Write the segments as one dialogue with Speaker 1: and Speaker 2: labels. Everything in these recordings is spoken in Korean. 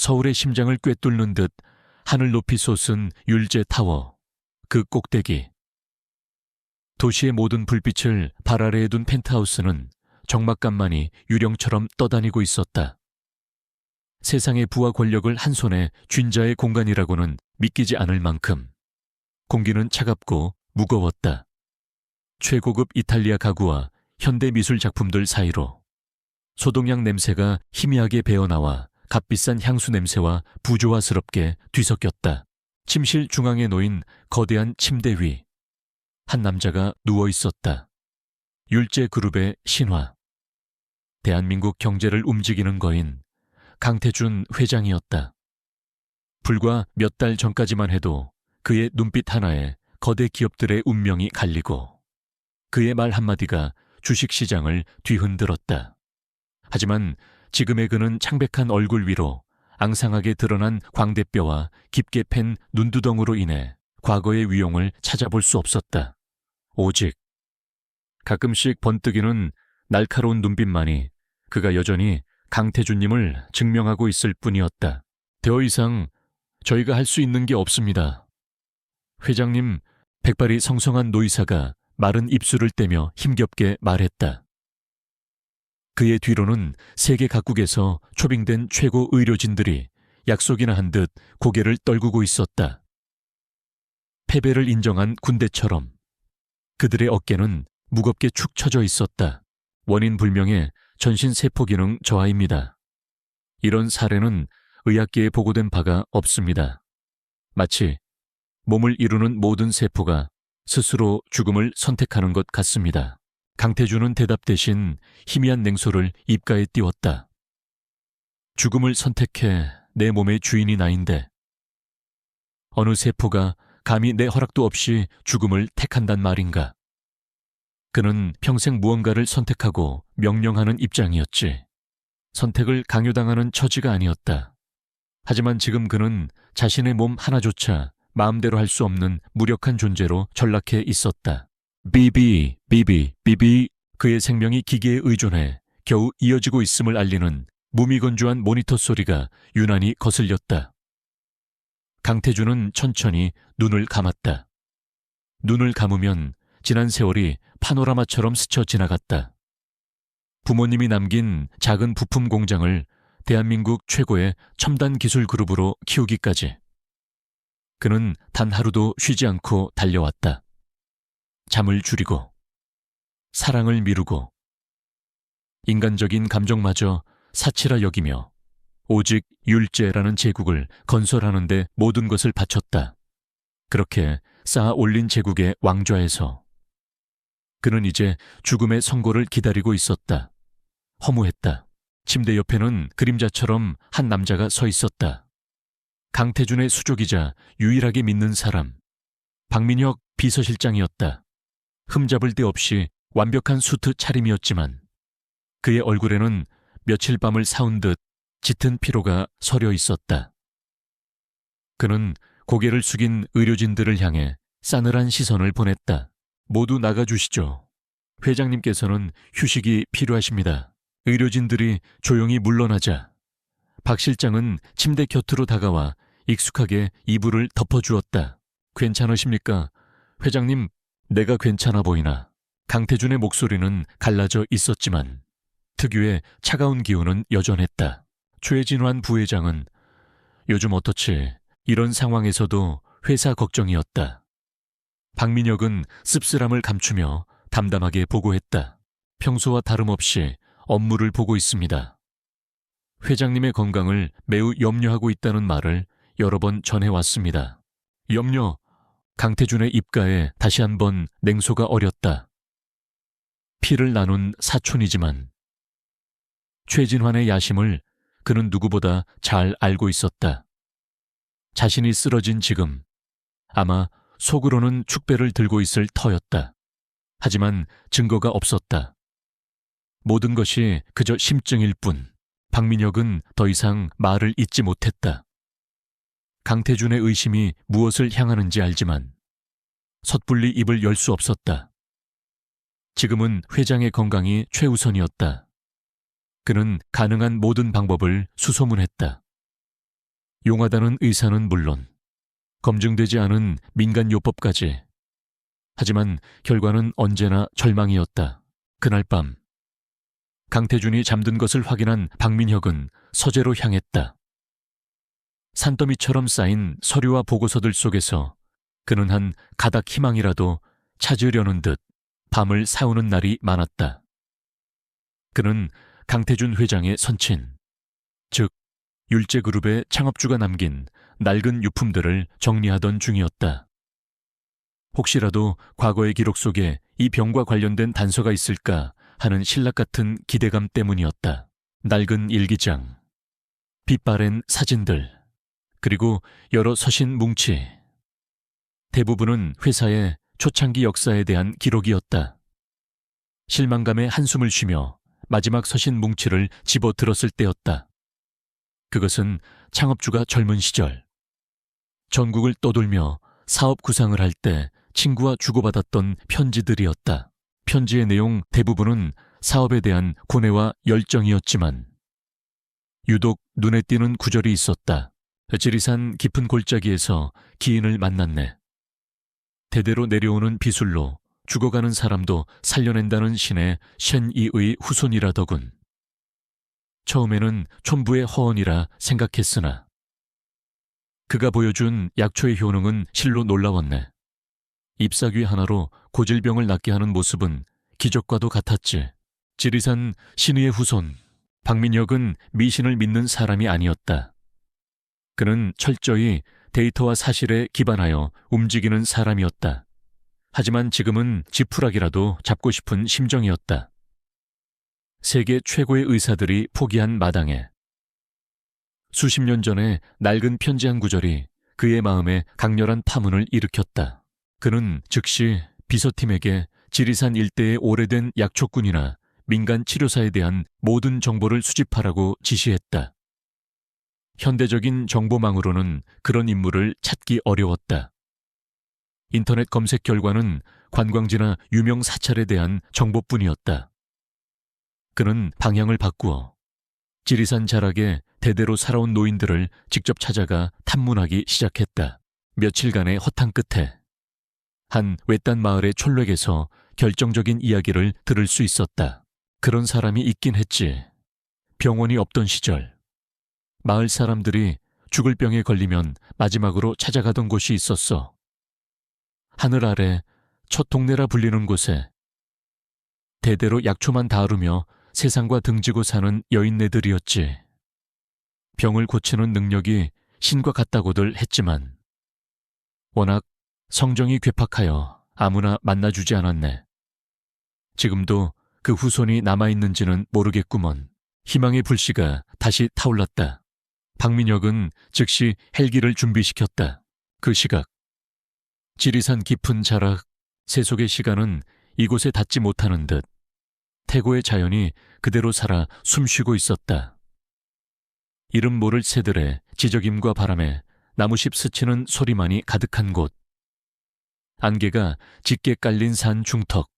Speaker 1: 서울의 심장을 꿰뚫는 듯 하늘 높이 솟은 율제 타워, 그 꼭대기. 도시의 모든 불빛을 발 아래에 둔 펜트하우스는 적막감만이 유령처럼 떠다니고 있었다. 세상의 부와 권력을 한 손에 쥔 자의 공간이라고는 믿기지 않을 만큼 공기는 차갑고 무거웠다. 최고급 이탈리아 가구와 현대 미술 작품들 사이로 소독약 냄새가 희미하게 배어나와 값비싼 향수 냄새와 부조화스럽게 뒤섞였다. 침실 중앙에 놓인 거대한 침대 위 한 남자가 누워 있었다. 율제 그룹의 신화. 대한민국 경제를 움직이는 거인 강태준 회장이었다. 불과 몇 달 전까지만 해도 그의 눈빛 하나에 거대 기업들의 운명이 갈리고 그의 말 한마디가 주식시장을 뒤흔들었다. 하지만 지금의 그는 창백한 얼굴 위로 앙상하게 드러난 광대뼈와 깊게 팬 눈두덩으로 인해 과거의 위용을 찾아볼 수 없었다. 오직 가끔씩 번뜩이는 날카로운 눈빛만이 그가 여전히 강태준님을 증명하고 있을 뿐이었다. 더 이상 저희가 할 수 있는 게 없습니다. 회장님, 백발이 성성한 노이사가 마른 입술을 떼며 힘겹게 말했다. 그의 뒤로는 세계 각국에서 초빙된 최고 의료진들이 약속이나 한 듯 고개를 떨구고 있었다. 패배를 인정한 군대처럼 그들의 어깨는 무겁게 축 처져 있었다. 원인 불명의 전신 세포 기능 저하입니다. 이런 사례는 의학계에 보고된 바가 없습니다. 마치 몸을 이루는 모든 세포가 스스로 죽음을 선택하는 것 같습니다. 강태준은 대답 대신 희미한 냉소를 입가에 띄웠다. 죽음을 선택해 내 몸의 주인이 나인데 어느 세포가 감히 내 허락도 없이 죽음을 택한단 말인가. 그는 평생 무언가를 선택하고 명령하는 입장이었지. 선택을 강요당하는 처지가 아니었다. 하지만 지금 그는 자신의 몸 하나조차 마음대로 할 수 없는 무력한 존재로 전락해 있었다. 비비. 그의 생명이 기계에 의존해 겨우 이어지고 있음을 알리는 무미건조한 모니터 소리가 유난히 거슬렸다. 강태준은 천천히 눈을 감았다. 눈을 감으면 지난 세월이 파노라마처럼 스쳐 지나갔다. 부모님이 남긴 작은 부품 공장을 대한민국 최고의 첨단 기술 그룹으로 키우기까지. 그는 단 하루도 쉬지 않고 달려왔다. 잠을 줄이고, 사랑을 미루고, 인간적인 감정마저 사치라 여기며 오직 율제라는 제국을 건설하는 데 모든 것을 바쳤다. 그렇게 쌓아 올린 제국의 왕좌에서 그는 이제 죽음의 선고를 기다리고 있었다. 허무했다. 침대 옆에는 그림자처럼 한 남자가 서 있었다. 강태준의 수족이자 유일하게 믿는 사람, 박민혁 비서실장이었다. 흠잡을 데 없이 완벽한 수트 차림이었지만 그의 얼굴에는 며칠 밤을 사운 듯 짙은 피로가 서려 있었다. 그는 고개를 숙인 의료진들을 향해 싸늘한 시선을 보냈다. 모두 나가주시죠. 회장님께서는 휴식이 필요하십니다. 의료진들이 조용히 물러나자 박 실장은 침대 곁으로 다가와 익숙하게 이불을 덮어주었다. 괜찮으십니까? 회장님, 내가 괜찮아 보이나? 강태준의 목소리는 갈라져 있었지만 특유의 차가운 기운은 여전했다. 최진환 부회장은 요즘 어떻지? 이런 상황에서도 회사 걱정이었다. 박민혁은 씁쓸함을 감추며 담담하게 보고했다. 평소와 다름없이 업무를 보고 있습니다. 회장님의 건강을 매우 염려하고 있다는 말을 여러 번 전해왔습니다. 염려. 강태준의 입가에 다시 한번 냉소가 어렸다. 피를 나눈 사촌이지만 최진환의 야심을 그는 누구보다 잘 알고 있었다. 자신이 쓰러진 지금 아마 속으로는 축배를 들고 있을 터였다. 하지만 증거가 없었다. 모든 것이 그저 심증일 뿐. 박민혁은 더 이상 말을 잇지 못했다. 강태준의 의심이 무엇을 향하는지 알지만 섣불리 입을 열 수 없었다. 지금은 회장의 건강이 최우선이었다. 그는 가능한 모든 방법을 수소문했다. 용하다는 의사는 물론 검증되지 않은 민간요법까지. 하지만 결과는 언제나 절망이었다. 그날 밤 강태준이 잠든 것을 확인한 박민혁은 서재로 향했다. 산더미처럼 쌓인 서류와 보고서들 속에서 그는 한 가닥 희망이라도 찾으려는 듯 밤을 새우는 날이 많았다. 그는 강태준 회장의 선친, 즉 율제그룹의 창업주가 남긴 낡은 유품들을 정리하던 중이었다. 혹시라도 과거의 기록 속에 이 병과 관련된 단서가 있을까 하는 신락 같은 기대감 때문이었다. 낡은 일기장, 빛바랜 사진들, 그리고 여러 서신 뭉치. 대부분은 회사의 초창기 역사에 대한 기록이었다. 실망감에 한숨을 쉬며 마지막 서신 뭉치를 집어들었을 때였다. 그것은 창업주가 젊은 시절 전국을 떠돌며 사업 구상을 할 때 친구와 주고받았던 편지들이었다. 편지의 내용 대부분은 사업에 대한 고뇌와 열정이었지만 유독 눈에 띄는 구절이 있었다. 지리산 깊은 골짜기에서 기인을 만났네. 대대로 내려오는 비술로 죽어가는 사람도 살려낸다는 신의 쉔이의 후손이라더군. 처음에는 촌부의 허언이라 생각했으나 그가 보여준 약초의 효능은 실로 놀라웠네. 잎사귀 하나로 고질병을 낫게 하는 모습은 기적과도 같았지. 지리산 신의의 후손 박민혁은 미신을 믿는 사람이 아니었다. 그는 철저히 데이터와 사실에 기반하여 움직이는 사람이었다. 하지만 지금은 지푸라기라도 잡고 싶은 심정이었다. 세계 최고의 의사들이 포기한 마당에 수십 년 전에 낡은 편지 한 구절이 그의 마음에 강렬한 파문을 일으켰다. 그는 즉시 비서팀에게 지리산 일대의 오래된 약초꾼이나 민간 치료사에 대한 모든 정보를 수집하라고 지시했다. 현대적인 정보망으로는 그런 인물을 찾기 어려웠다. 인터넷 검색 결과는 관광지나 유명 사찰에 대한 정보뿐이었다. 그는 방향을 바꾸어 지리산 자락에 대대로 살아온 노인들을 직접 찾아가 탐문하기 시작했다. 며칠간의 허탕 끝에 한 외딴 마을의 촌렉에서 결정적인 이야기를 들을 수 있었다. 그런 사람이 있긴 했지. 병원이 없던 시절 마을 사람들이 죽을 병에 걸리면 마지막으로 찾아가던 곳이 있었어. 하늘 아래 첫 동네라 불리는 곳에 대대로 약초만 다루며 세상과 등지고 사는 여인네들이었지. 병을 고치는 능력이 신과 같다고들 했지만 워낙 성정이 괴팍하여 아무나 만나주지 않았네. 지금도 그 후손이 남아있는지는 모르겠구먼. 희망의 불씨가 다시 타올랐다. 박민혁은 즉시 헬기를 준비시켰다. 그 시각 지리산 깊은 자락 세속의 시간은 이곳에 닿지 못하는 듯 태고의 자연이 그대로 살아 숨쉬고 있었다. 이름 모를 새들의 지저김과 바람에 나무십 스치는 소리만이 가득한 곳. 안개가 짙게 깔린 산 중턱.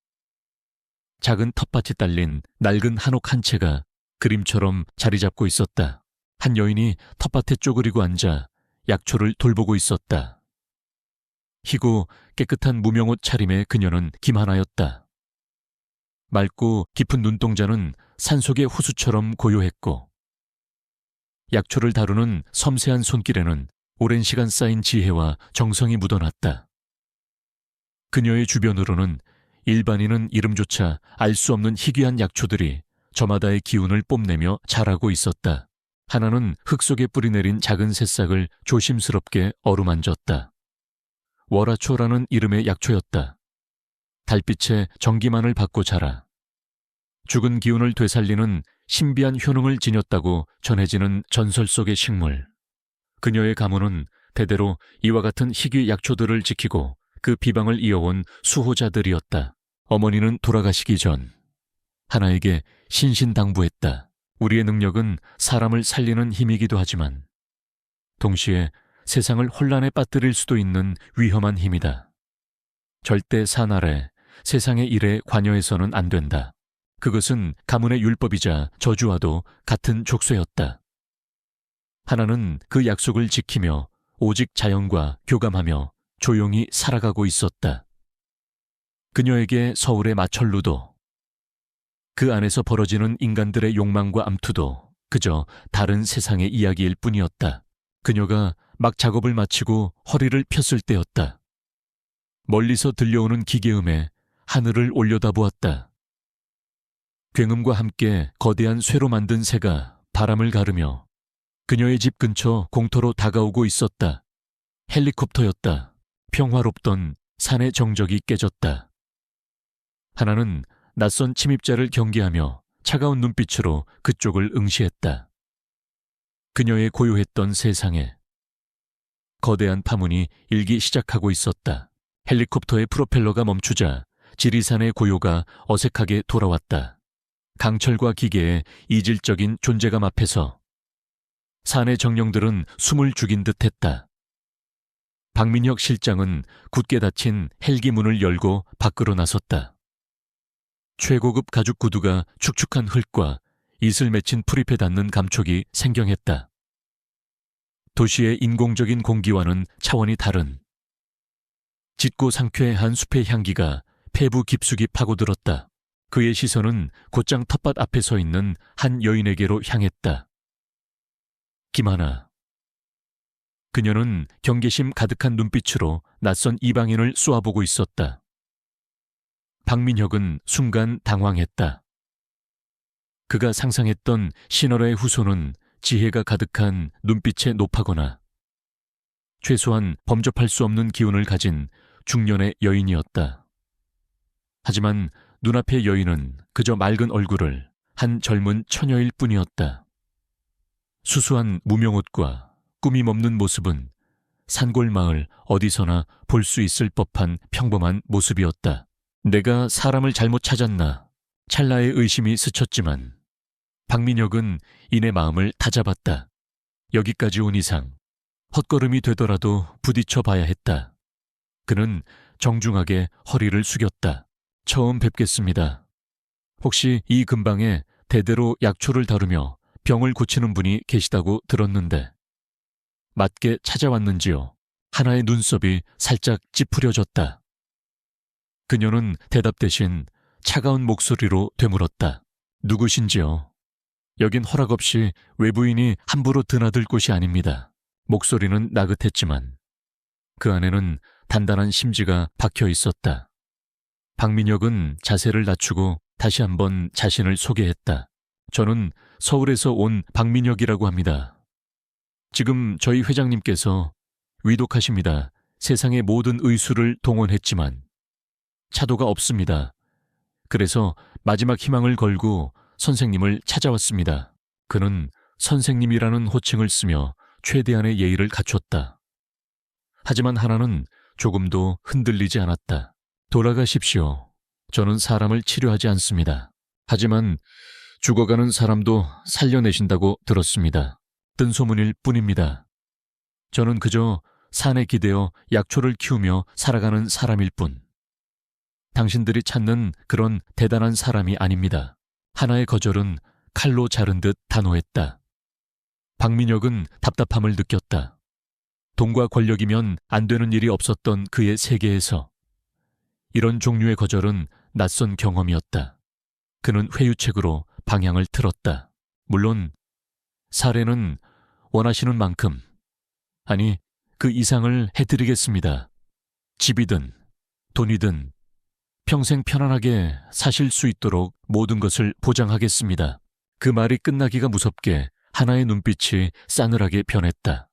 Speaker 1: 작은 텃밭이 딸린 낡은 한옥 한 채가 그림처럼 자리 잡고 있었다. 한 여인이 텃밭에 쪼그리고 앉아 약초를 돌보고 있었다. 희고 깨끗한 무명옷 차림의 그녀는 김하나였다. 맑고 깊은 눈동자는 산속의 호수처럼 고요했고 약초를 다루는 섬세한 손길에는 오랜 시간 쌓인 지혜와 정성이 묻어났다. 그녀의 주변으로는 일반인은 이름조차 알 수 없는 희귀한 약초들이 저마다의 기운을 뽐내며 자라고 있었다. 하나는 흙 속에 뿌리내린 작은 새싹을 조심스럽게 어루만졌다. 월화초라는 이름의 약초였다. 달빛에 전기만을 받고 자라 죽은 기운을 되살리는 신비한 효능을 지녔다고 전해지는 전설 속의 식물. 그녀의 가문은 대대로 이와 같은 희귀 약초들을 지키고 그 비방을 이어온 수호자들이었다. 어머니는 돌아가시기 전 하나에게 신신당부했다. 우리의 능력은 사람을 살리는 힘이기도 하지만 동시에 세상을 혼란에 빠뜨릴 수도 있는 위험한 힘이다. 절대 산 아래 세상의 일에 관여해서는 안 된다. 그것은 가문의 율법이자 저주와도 같은 족쇄였다. 하나는 그 약속을 지키며 오직 자연과 교감하며 조용히 살아가고 있었다. 그녀에게 서울의 마천루도, 그 안에서 벌어지는 인간들의 욕망과 암투도 그저 다른 세상의 이야기일 뿐이었다. 그녀가 막 작업을 마치고 허리를 폈을 때였다. 멀리서 들려오는 기계음에 하늘을 올려다보았다. 굉음과 함께 거대한 쇠로 만든 새가 바람을 가르며 그녀의 집 근처 공터로 다가오고 있었다. 헬리콥터였다. 평화롭던 산의 정적이 깨졌다. 하나는 낯선 침입자를 경계하며 차가운 눈빛으로 그쪽을 응시했다. 그녀의 고요했던 세상에 거대한 파문이 일기 시작하고 있었다. 헬리콥터의 프로펠러가 멈추자 지리산의 고요가 어색하게 돌아왔다. 강철과 기계의 이질적인 존재감 앞에서 산의 정령들은 숨을 죽인 듯했다. 박민혁 실장은 굳게 닫힌 헬기 문을 열고 밖으로 나섰다. 최고급 가죽 구두가 축축한 흙과 이슬 맺힌 풀잎에 닿는 감촉이 생경했다. 도시의 인공적인 공기와는 차원이 다른 짙고 상쾌한 숲의 향기가 폐부 깊숙이 파고들었다. 그의 시선은 곧장 텃밭 앞에 서 있는 한 여인에게로 향했다. 김하나. 그녀는 경계심 가득한 눈빛으로 낯선 이방인을 쏘아보고 있었다. 박민혁은 순간 당황했다. 그가 상상했던 신월의 후손은 지혜가 가득한 눈빛에 높아거나 최소한 범접할 수 없는 기운을 가진 중년의 여인이었다. 하지만 눈앞의 여인은 그저 맑은 얼굴을 한 젊은 처녀일 뿐이었다. 수수한 무명옷과 꾸밈 없는 모습은 산골마을 어디서나 볼 수 있을 법한 평범한 모습이었다. 내가 사람을 잘못 찾았나 찰나의 의심이 스쳤지만 박민혁은 이내 마음을 다잡았다. 여기까지 온 이상 헛걸음이 되더라도 부딪혀 봐야 했다. 그는 정중하게 허리를 숙였다. 처음 뵙겠습니다. 혹시 이 근방에 대대로 약초를 다루며 병을 고치는 분이 계시다고 들었는데 맞게 찾아왔는지요? 하나의 눈썹이 살짝 찌푸려졌다. 그녀는 대답 대신 차가운 목소리로 되물었다. 누구신지요? 여긴 허락 없이 외부인이 함부로 드나들 곳이 아닙니다. 목소리는 나긋했지만 그 안에는 단단한 심지가 박혀 있었다. 박민혁은 자세를 낮추고 다시 한번 자신을 소개했다. 저는 서울에서 온 박민혁이라고 합니다. 지금 저희 회장님께서 위독하십니다. 세상의 모든 의수를 동원했지만 차도가 없습니다. 그래서 마지막 희망을 걸고 선생님을 찾아왔습니다. 그는 선생님이라는 호칭을 쓰며 최대한의 예의를 갖췄다. 하지만 하나는 조금도 흔들리지 않았다. 돌아가십시오. 저는 사람을 치료하지 않습니다. 하지만 죽어가는 사람도 살려내신다고 들었습니다. 뜬 소문일 뿐입니다. 저는 그저 산에 기대어 약초를 키우며 살아가는 사람일 뿐. 당신들이 찾는 그런 대단한 사람이 아닙니다. 하나의 거절은 칼로 자른 듯 단호했다. 박민혁은 답답함을 느꼈다. 돈과 권력이면 안 되는 일이 없었던 그의 세계에서 이런 종류의 거절은 낯선 경험이었다. 그는 회유책으로 방향을 틀었다. 물론 사례는 원하시는 만큼, 아니 그 이상을 해드리겠습니다. 집이든 돈이든 평생 편안하게 사실 수 있도록 모든 것을 보장하겠습니다. 그 말이 끝나기가 무섭게 하나의 눈빛이 싸늘하게 변했다.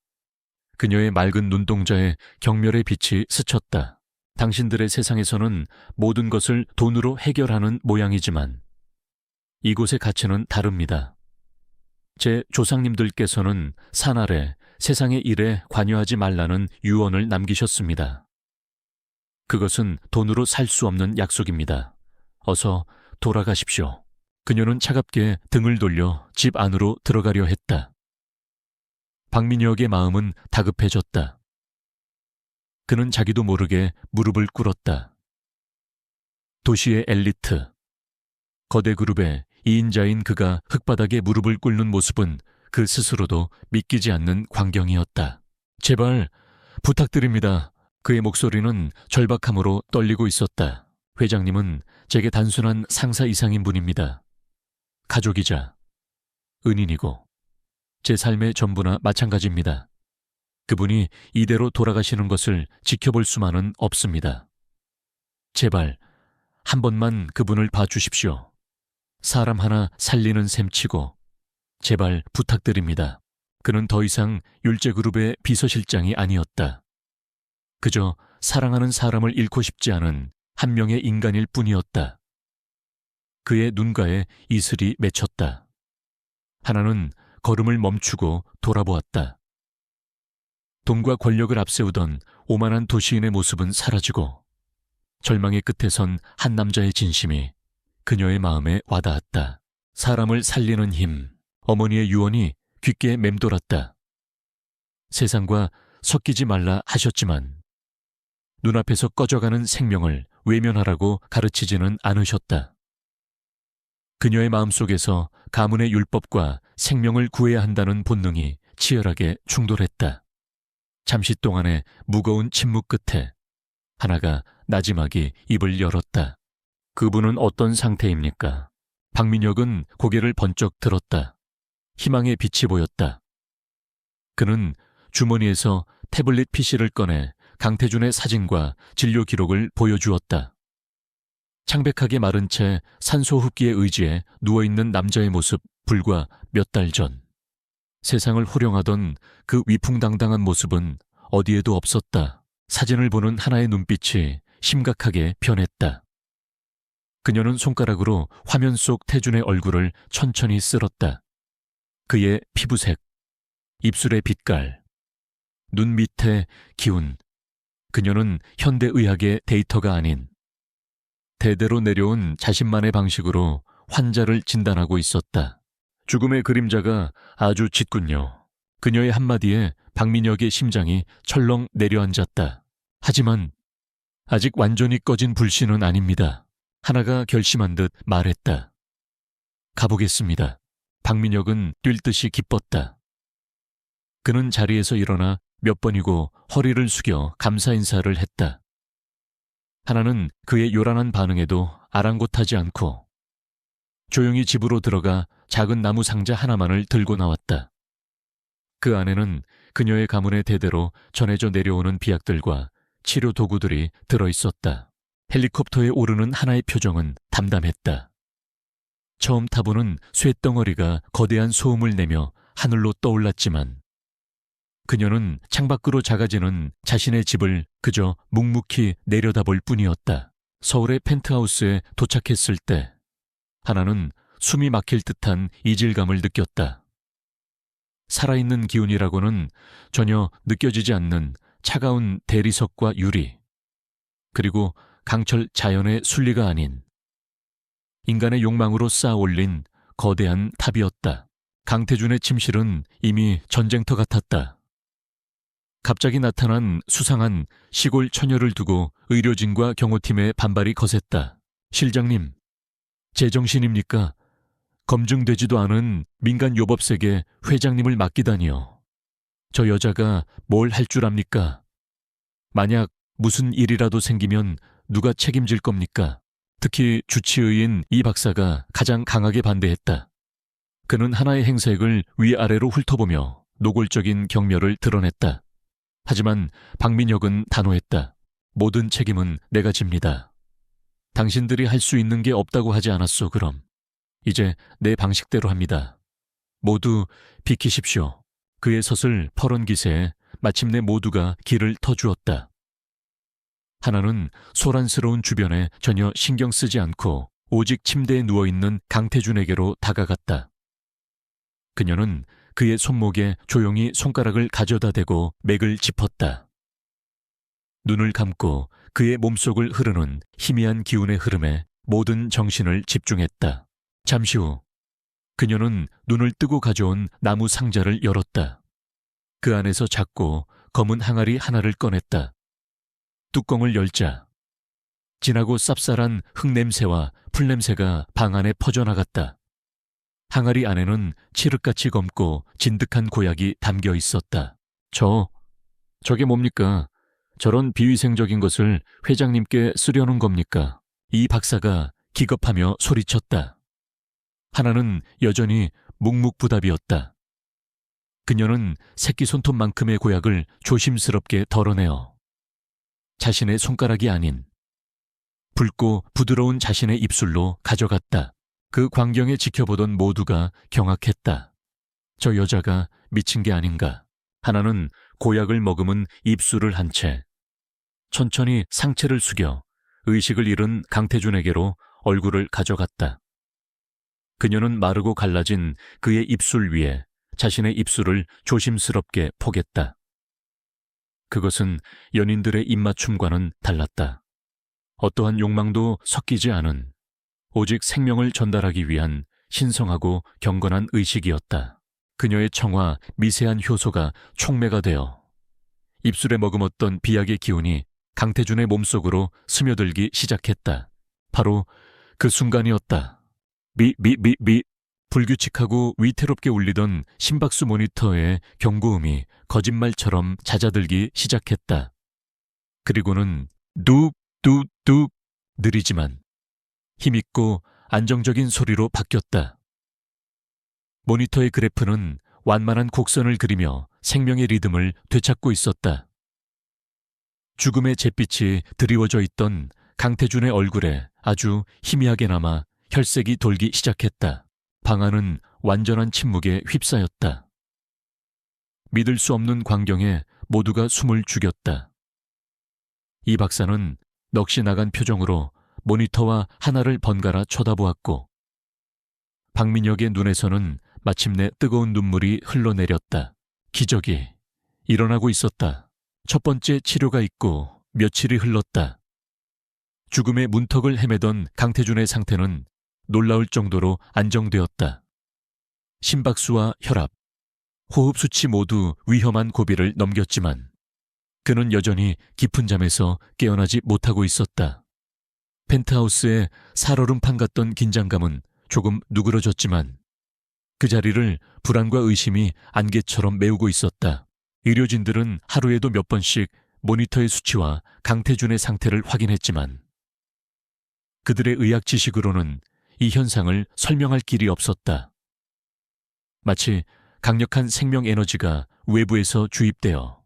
Speaker 1: 그녀의 맑은 눈동자에 경멸의 빛이 스쳤다. 당신들의 세상에서는 모든 것을 돈으로 해결하는 모양이지만 이곳의 가치는 다릅니다. 제 조상님들께서는 산 아래 세상의 일에 관여하지 말라는 유언을 남기셨습니다. 그것은 돈으로 살 수 없는 약속입니다. 어서 돌아가십시오. 그녀는 차갑게 등을 돌려 집 안으로 들어가려 했다. 박민혁의 마음은 다급해졌다. 그는 자기도 모르게 무릎을 꿇었다. 도시의 엘리트, 거대 그룹의 2인자인 그가 흙바닥에 무릎을 꿇는 모습은 그 스스로도 믿기지 않는 광경이었다. 제발 부탁드립니다. 그의 목소리는 절박함으로 떨리고 있었다. 회장님은 제게 단순한 상사 이상인 분입니다. 가족이자 은인이고 제 삶의 전부나 마찬가지입니다. 그분이 이대로 돌아가시는 것을 지켜볼 수만은 없습니다. 제발 한 번만 그분을 봐주십시오. 사람 하나 살리는 셈치고 제발 부탁드립니다. 그는 더 이상 율제그룹의 비서실장이 아니었다. 그저 사랑하는 사람을 잃고 싶지 않은 한 명의 인간일 뿐이었다. 그의 눈가에 이슬이 맺혔다. 하나는 걸음을 멈추고 돌아보았다. 돈과 권력을 앞세우던 오만한 도시인의 모습은 사라지고 절망의 끝에 선 한 남자의 진심이 그녀의 마음에 와닿았다. 사람을 살리는 힘, 어머니의 유언이 귓가에 맴돌았다. 세상과 섞이지 말라 하셨지만 눈앞에서 꺼져가는 생명을 외면하라고 가르치지는 않으셨다. 그녀의 마음속에서 가문의 율법과 생명을 구해야 한다는 본능이 치열하게 충돌했다. 잠시 동안의 무거운 침묵 끝에 하나가 나지막이 입을 열었다. 그분은 어떤 상태입니까? 박민혁은 고개를 번쩍 들었다. 희망의 빛이 보였다. 그는 주머니에서 태블릿 PC를 꺼내 강태준의 사진과 진료 기록을 보여주었다. 창백하게 마른 채 산소 흡기에 의지해 누워있는 남자의 모습 불과 몇 달 전. 세상을 호령하던 그 위풍당당한 모습은 어디에도 없었다. 사진을 보는 하나의 눈빛이 심각하게 변했다. 그녀는 손가락으로 화면 속 태준의 얼굴을 천천히 쓸었다. 그의 피부색, 입술의 빛깔, 눈 밑의 기운. 그녀는 현대의학의 데이터가 아닌 대대로 내려온 자신만의 방식으로 환자를 진단하고 있었다. 죽음의 그림자가 아주 짙군요. 그녀의 한마디에 박민혁의 심장이 철렁 내려앉았다. 하지만 아직 완전히 꺼진 불씨는 아닙니다. 하나가 결심한 듯 말했다. 가보겠습니다. 박민혁은 뛸 듯이 기뻤다. 그는 자리에서 일어나 몇 번이고 허리를 숙여 감사 인사를 했다. 하나는 그의 요란한 반응에도 아랑곳하지 않고 조용히 집으로 들어가 작은 나무 상자 하나만을 들고 나왔다. 그 안에는 그녀의 가문의 대대로 전해져 내려오는 비약들과 치료 도구들이 들어있었다. 헬리콥터에 오르는 하나의 표정은 담담했다. 처음 타보는 쇳덩어리가 거대한 소음을 내며 하늘로 떠올랐지만 그녀는 창밖으로 작아지는 자신의 집을 그저 묵묵히 내려다볼 뿐이었다. 서울의 펜트하우스에 도착했을 때 하나는 숨이 막힐 듯한 이질감을 느꼈다. 살아있는 기운이라고는 전혀 느껴지지 않는 차가운 대리석과 유리, 그리고 강철 자연의 순리가 아닌 인간의 욕망으로 쌓아 올린 거대한 탑이었다. 강태준의 침실은 이미 전쟁터 같았다. 갑자기 나타난 수상한 시골 처녀를 두고 의료진과 경호팀의 반발이 거셌다. 실장님, 제정신입니까? 검증되지도 않은 민간 요법색에 회장님을 맡기다니요. 저 여자가 뭘 할 줄 압니까? 만약 무슨 일이라도 생기면 누가 책임질 겁니까? 특히 주치의인 이 박사가 가장 강하게 반대했다. 그는 하나의 행색을 위아래로 훑어보며 노골적인 경멸을 드러냈다. 하지만 박민혁은 단호했다. 모든 책임은 내가 집니다. 당신들이 할 수 있는 게 없다고 하지 않았소, 그럼. 이제 내 방식대로 합니다. 모두 비키십시오. 그의 섰을 퍼런 기세에 마침내 모두가 길을 터주었다. 하나는 소란스러운 주변에 전혀 신경 쓰지 않고 오직 침대에 누워있는 강태준에게로 다가갔다. 그녀는 그의 손목에 조용히 손가락을 가져다 대고 맥을 짚었다. 눈을 감고 그의 몸속을 흐르는 희미한 기운의 흐름에 모든 정신을 집중했다. 잠시 후 그녀는 눈을 뜨고 가져온 나무 상자를 열었다. 그 안에서 작고 검은 항아리 하나를 꺼냈다. 뚜껑을 열자 진하고 쌉쌀한 흙냄새와 풀냄새가 방 안에 퍼져나갔다. 항아리 안에는 칠흑같이 검고 진득한 고약이 담겨 있었다. 저게 뭡니까? 저런 비위생적인 것을 회장님께 쓰려는 겁니까? 이 박사가 기겁하며 소리쳤다. 하나는 여전히 묵묵부답이었다. 그녀는 새끼 손톱만큼의 고약을 조심스럽게 덜어내어 자신의 손가락이 아닌 붉고 부드러운 자신의 입술로 가져갔다. 그 광경에 지켜보던 모두가 경악했다. 저 여자가 미친 게 아닌가. 하나는 고약을 머금은 입술을 한 채 천천히 상체를 숙여 의식을 잃은 강태준에게로 얼굴을 가져갔다. 그녀는 마르고 갈라진 그의 입술 위에 자신의 입술을 조심스럽게 포겠다. 그것은 연인들의 입맞춤과는 달랐다. 어떠한 욕망도 섞이지 않은 오직 생명을 전달하기 위한 신성하고 경건한 의식이었다. 그녀의 청아 미세한 효소가 촉매가 되어 입술에 머금었던 비약의 기운이 강태준의 몸속으로 스며들기 시작했다. 바로 그 순간이었다. 불규칙하고 위태롭게 울리던 심박수 모니터의 경고음이 거짓말처럼 잦아들기 시작했다. 그리고는 뚝뚝뚝 느리지만 힘있고 안정적인 소리로 바뀌었다. 모니터의 그래프는 완만한 곡선을 그리며 생명의 리듬을 되찾고 있었다. 죽음의 잿빛이 드리워져 있던 강태준의 얼굴에 아주 희미하게나마 혈색이 돌기 시작했다. 방 안은 완전한 침묵에 휩싸였다. 믿을 수 없는 광경에 모두가 숨을 죽였다. 이 박사는 넋이 나간 표정으로 모니터와 하나를 번갈아 쳐다보았고 박민혁의 눈에서는 마침내 뜨거운 눈물이 흘러내렸다. 기적이 일어나고 있었다. 첫 번째 치료가 있고 며칠이 흘렀다. 죽음의 문턱을 헤매던 강태준의 상태는 놀라울 정도로 안정되었다. 심박수와 혈압, 호흡 수치 모두 위험한 고비를 넘겼지만 그는 여전히 깊은 잠에서 깨어나지 못하고 있었다. 펜트하우스의 살얼음판 같던 긴장감은 조금 누그러졌지만 그 자리를 불안과 의심이 안개처럼 메우고 있었다. 의료진들은 하루에도 몇 번씩 모니터의 수치와 강태준의 상태를 확인했지만 그들의 의학 지식으로는 이 현상을 설명할 길이 없었다. 마치 강력한 생명 에너지가 외부에서 주입되어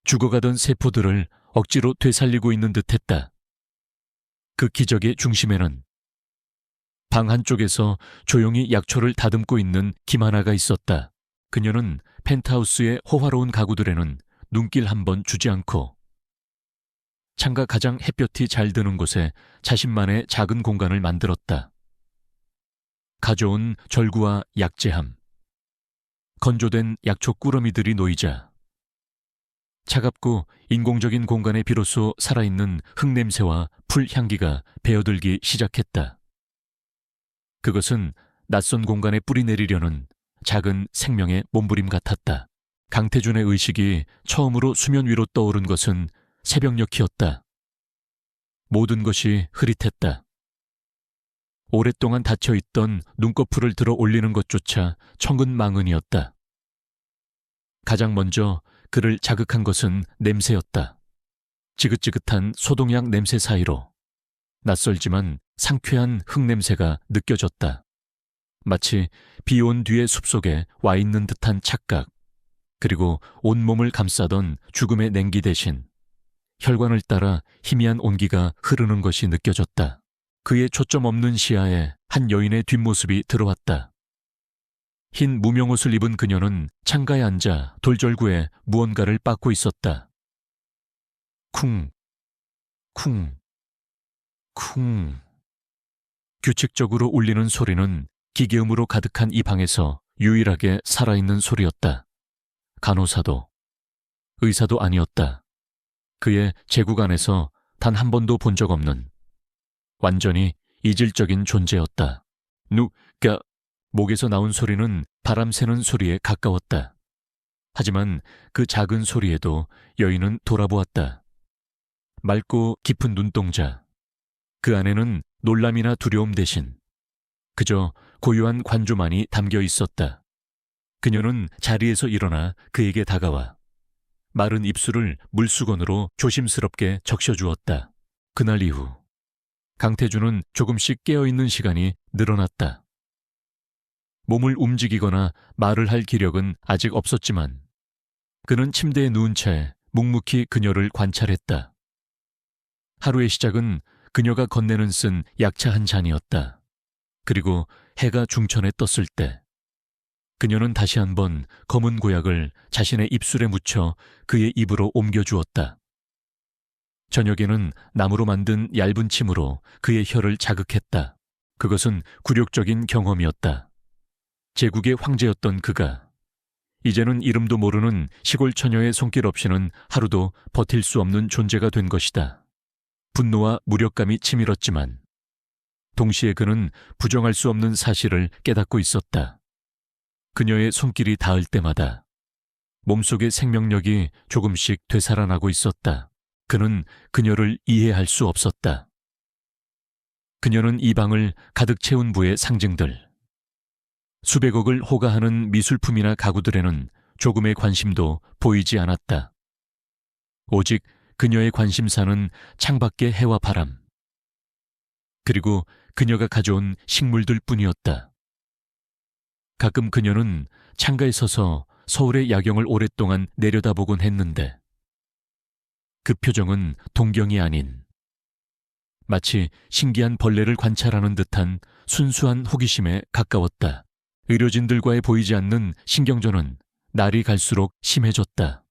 Speaker 1: 죽어가던 세포들을 억지로 되살리고 있는 듯했다. 그 기적의 중심에는 방 한쪽에서 조용히 약초를 다듬고 있는 김하나가 있었다. 그녀는 펜트하우스의 호화로운 가구들에는 눈길 한 번 주지 않고 창가 가장 햇볕이 잘 드는 곳에 자신만의 작은 공간을 만들었다. 가져온 절구와 약재함, 건조된 약초 꾸러미들이 놓이자 차갑고 인공적인 공간에 비로소 살아있는 흙냄새와 풀향기가 배어들기 시작했다. 그것은 낯선 공간에 뿌리내리려는 작은 생명의 몸부림 같았다. 강태준의 의식이 처음으로 수면 위로 떠오른 것은 새벽녘이었다. 모든 것이 흐릿했다. 오랫동안 닫혀있던 눈꺼풀을 들어 올리는 것조차 천근만근이었다. 가장 먼저 그를 자극한 것은 냄새였다. 지긋지긋한 소독약 냄새 사이로 낯설지만 상쾌한 흙냄새가 느껴졌다. 마치 비 온 뒤의 숲속에 와 있는 듯한 착각, 그리고 온몸을 감싸던 죽음의 냉기 대신 혈관을 따라 희미한 온기가 흐르는 것이 느껴졌다. 그의 초점 없는 시야에 한 여인의 뒷모습이 들어왔다. 흰 무명옷을 입은 그녀는 창가에 앉아 돌절구에 무언가를 빻고 있었다. 쿵, 쿵, 쿵. 규칙적으로 울리는 소리는 기계음으로 가득한 이 방에서 유일하게 살아있는 소리였다. 간호사도, 의사도 아니었다. 그의 제국 안에서 단 한 번도 본 적 없는 완전히 이질적인 존재였다. 목에서 나온 소리는 바람 새는 소리에 가까웠다. 하지만 그 작은 소리에도 여인은 돌아보았다. 맑고 깊은 눈동자, 그 안에는 놀람이나 두려움 대신 그저 고요한 관조만이 담겨 있었다. 그녀는 자리에서 일어나 그에게 다가와 마른 입술을 물수건으로 조심스럽게 적셔주었다. 그날 이후 강태준은 조금씩 깨어있는 시간이 늘어났다. 몸을 움직이거나 말을 할 기력은 아직 없었지만 그는 침대에 누운 채 묵묵히 그녀를 관찰했다. 하루의 시작은 그녀가 건네는 쓴 약차 한 잔이었다. 그리고 해가 중천에 떴을 때 그녀는 다시 한번 검은 고약을 자신의 입술에 묻혀 그의 입으로 옮겨주었다. 저녁에는 나무로 만든 얇은 침으로 그의 혀를 자극했다. 그것은 굴욕적인 경험이었다. 제국의 황제였던 그가 이제는 이름도 모르는 시골 처녀의 손길 없이는 하루도 버틸 수 없는 존재가 된 것이다. 분노와 무력감이 치밀었지만 동시에 그는 부정할 수 없는 사실을 깨닫고 있었다. 그녀의 손길이 닿을 때마다 몸속의 생명력이 조금씩 되살아나고 있었다. 그는 그녀를 이해할 수 없었다. 그녀는 이 방을 가득 채운 부의 상징들, 수백억을 호가하는 미술품이나 가구들에는 조금의 관심도 보이지 않았다. 오직 그녀의 관심사는 창밖의 해와 바람, 그리고 그녀가 가져온 식물들 뿐이었다. 가끔 그녀는 창가에 서서 서울의 야경을 오랫동안 내려다보곤 했는데 그 표정은 동경이 아닌 마치 신기한 벌레를 관찰하는 듯한 순수한 호기심에 가까웠다. 의료진들과의 보이지 않는 신경전은 날이 갈수록 심해졌다.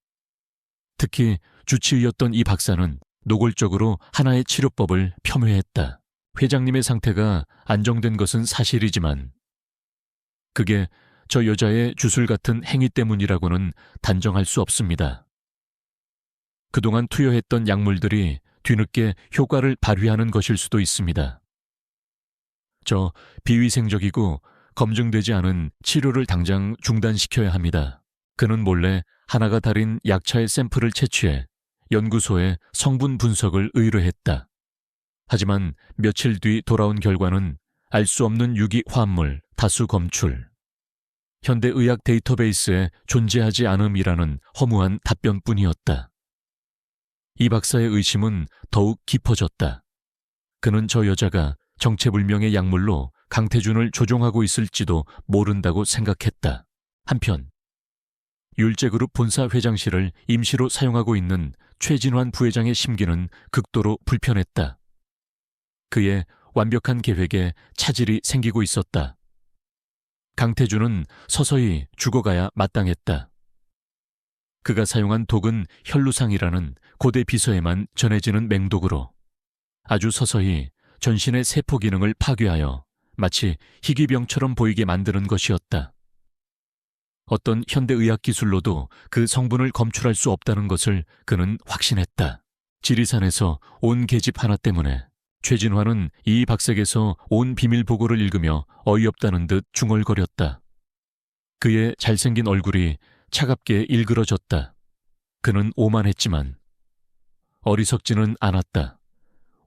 Speaker 1: 특히 주치의였던 이 박사는 노골적으로 하나의 치료법을 폄훼했다. 회장님의 상태가 안정된 것은 사실이지만 그게 저 여자의 주술 같은 행위 때문이라고는 단정할 수 없습니다. 그동안 투여했던 약물들이 뒤늦게 효과를 발휘하는 것일 수도 있습니다. 저 비위생적이고 검증되지 않은 치료를 당장 중단시켜야 합니다. 그는 몰래 하나가 달인 약차의 샘플을 채취해 연구소에 성분 분석을 의뢰했다. 하지만 며칠 뒤 돌아온 결과는 알 수 없는 유기 화합물 다수 검출, 현대의학 데이터베이스에 존재하지 않음이라는 허무한 답변뿐이었다. 이 박사의 의심은 더욱 깊어졌다. 그는 저 여자가 정체불명의 약물로 강태준을 조종하고 있을지도 모른다고 생각했다. 한편 율제그룹 본사 회장실을 임시로 사용하고 있는 최진환 부회장의 심기는 극도로 불편했다. 그의 완벽한 계획에 차질이 생기고 있었다. 강태준은 서서히 죽어가야 마땅했다. 그가 사용한 독은 혈루상이라는 고대 비서에만 전해지는 맹독으로 아주 서서히 전신의 세포 기능을 파괴하여 마치 희귀병처럼 보이게 만드는 것이었다. 어떤 현대의학 기술로도 그 성분을 검출할 수 없다는 것을 그는 확신했다. 지리산에서 온 계집 하나 때문에 최진환은 이 박색에서 온 비밀 보고를 읽으며 어이없다는 듯 중얼거렸다. 그의 잘생긴 얼굴이 차갑게 일그러졌다. 그는 오만했지만 어리석지는 않았다.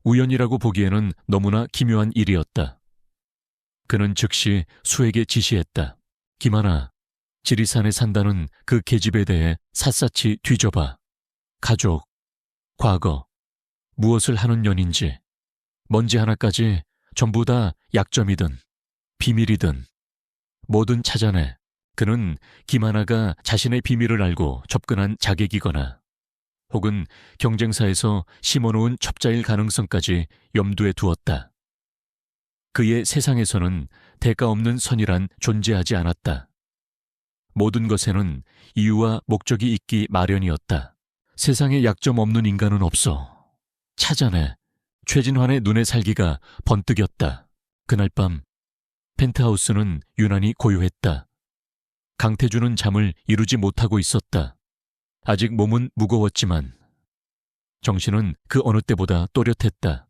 Speaker 1: 우연이라고 보기에는 너무나 기묘한 일이었다. 그는 즉시 수에게 지시했다. 김하나, 지리산에 산다는 그 계집에 대해 샅샅이 뒤져봐. 가족, 과거, 무엇을 하는 년인지, 먼지 하나까지 전부 다 약점이든 비밀이든 뭐든 찾아내. 그는 김하나가 자신의 비밀을 알고 접근한 자객이거나 혹은 경쟁사에서 심어놓은 첩자일 가능성까지 염두에 두었다. 그의 세상에서는 대가 없는 선이란 존재하지 않았다. 모든 것에는 이유와 목적이 있기 마련이었다. 세상에 약점 없는 인간은 없어. 찾아내. 최진환의 눈에 살기가 번뜩였다. 그날 밤 펜트하우스는 유난히 고요했다. 강태준은 잠을 이루지 못하고 있었다. 아직 몸은 무거웠지만 정신은 그 어느 때보다 또렷했다.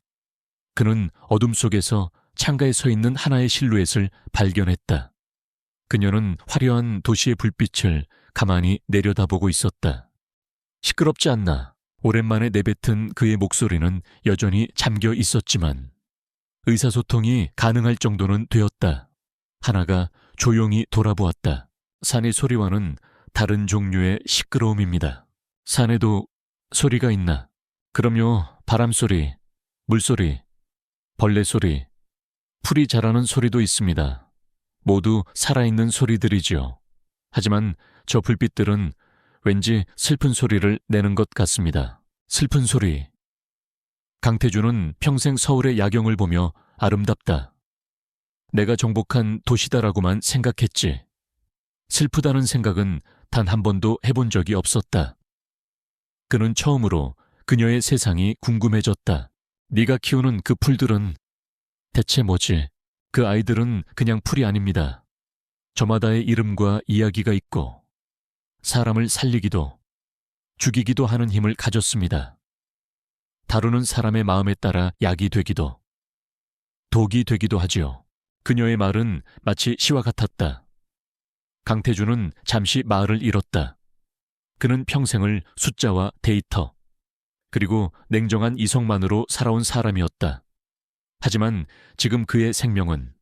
Speaker 1: 그는 어둠 속에서 창가에 서 있는 하나의 실루엣을 발견했다. 그녀는 화려한 도시의 불빛을 가만히 내려다보고 있었다. 시끄럽지 않나. 오랜만에 내뱉은 그의 목소리는 여전히 잠겨 있었지만 의사소통이 가능할 정도는 되었다. 하나가 조용히 돌아보았다. 산의 소리와는 다른 종류의 시끄러움입니다. 산에도 소리가 있나? 그럼요. 바람소리, 물소리, 벌레소리, 풀이 자라는 소리도 있습니다. 모두 살아있는 소리들이지요. 하지만 저 불빛들은 왠지 슬픈 소리를 내는 것 같습니다. 슬픈 소리. 강태준은 평생 서울의 야경을 보며 아름답다. 내가 정복한 도시다라고만 생각했지. 슬프다는 생각은 단 한 번도 해본 적이 없었다. 그는 처음으로 그녀의 세상이 궁금해졌다. 네가 키우는 그 풀들은 대체 뭐지? 그 아이들은 그냥 풀이 아닙니다. 저마다의 이름과 이야기가 있고 사람을 살리기도 죽이기도 하는 힘을 가졌습니다. 다루는 사람의 마음에 따라 약이 되기도 독이 되기도 하지요. 그녀의 말은 마치 시와 같았다. 강태준은 잠시 말을 잃었다. 그는 평생을 숫자와 데이터 그리고 냉정한 이성만으로 살아온 사람이었다. 하지만 지금 그의 생명은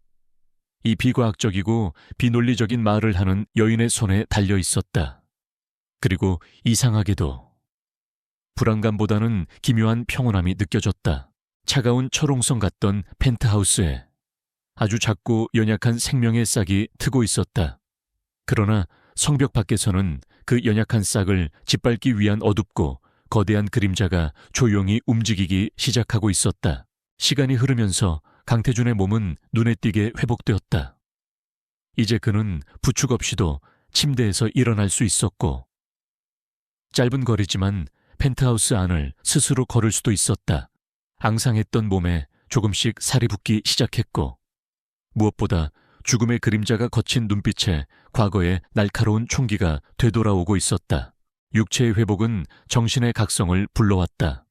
Speaker 1: 이 비과학적이고 비논리적인 말을 하는 여인의 손에 달려 있었다. 그리고 이상하게도 불안감보다는 기묘한 평온함이 느껴졌다. 차가운 철옹성 같던 펜트하우스에 아주 작고 연약한 생명의 싹이 트고 있었다. 그러나 성벽 밖에서는 그 연약한 싹을 짓밟기 위한 어둡고 거대한 그림자가 조용히 움직이기 시작하고 있었다. 시간이 흐르면서 강태준의 몸은 눈에 띄게 회복되었다. 이제 그는 부축 없이도 침대에서 일어날 수 있었고 짧은 거리지만 펜트하우스 안을 스스로 걸을 수도 있었다. 앙상했던 몸에 조금씩 살이 붙기 시작했고 무엇보다 죽음의 그림자가 거친 눈빛에 과거의 날카로운 총기가 되돌아오고 있었다. 육체의 회복은 정신의 각성을 불러왔다.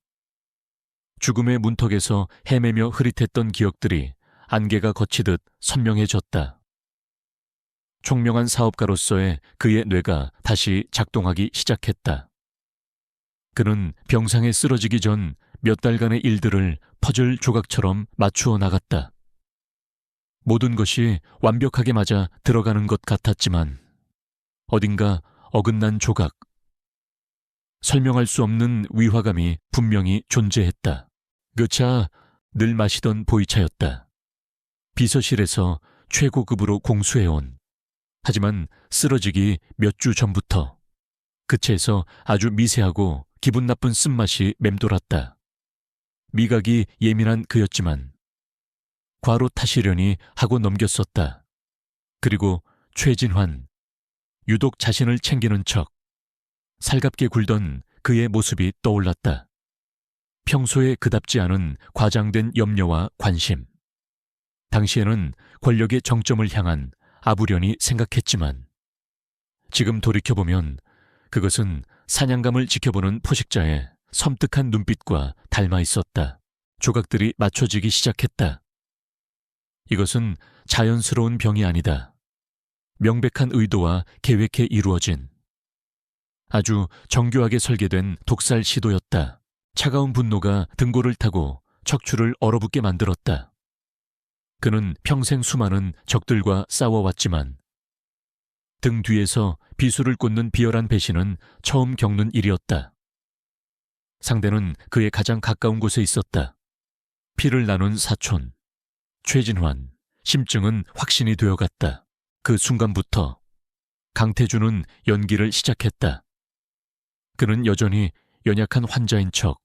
Speaker 1: 죽음의 문턱에서 헤매며 흐릿했던 기억들이 안개가 거치듯 선명해졌다. 총명한 사업가로서의 그의 뇌가 다시 작동하기 시작했다. 그는 병상에 쓰러지기 전 몇 달간의 일들을 퍼즐 조각처럼 맞추어 나갔다. 모든 것이 완벽하게 맞아 들어가는 것 같았지만 어딘가 어긋난 조각, 설명할 수 없는 위화감이 분명히 존재했다. 그 차 늘 마시던 보이차였다. 비서실에서 최고급으로 공수해온. 하지만 쓰러지기 몇 주 전부터 그 차에서 아주 미세하고 기분 나쁜 쓴맛이 맴돌았다. 미각이 예민한 그였지만 과로 타시려니 하고 넘겼었다. 그리고 최진환, 유독 자신을 챙기는 척 살갑게 굴던 그의 모습이 떠올랐다. 평소에 그답지 않은 과장된 염려와 관심. 당시에는 권력의 정점을 향한 아부련이 생각했지만 지금 돌이켜보면 그것은 사냥감을 지켜보는 포식자의 섬뜩한 눈빛과 닮아 있었다. 조각들이 맞춰지기 시작했다. 이것은 자연스러운 병이 아니다. 명백한 의도와 계획해 이루어진 아주 정교하게 설계된 독살 시도였다. 차가운 분노가 등골을 타고 척추를 얼어붙게 만들었다. 그는 평생 수많은 적들과 싸워왔지만 등 뒤에서 비수를 꽂는 비열한 배신은 처음 겪는 일이었다. 상대는 그의 가장 가까운 곳에 있었다. 피를 나눈 사촌, 최진환. 심증은 확신이 되어갔다. 그 순간부터 강태준은 연기를 시작했다. 그는 여전히 연약한 환자인 척,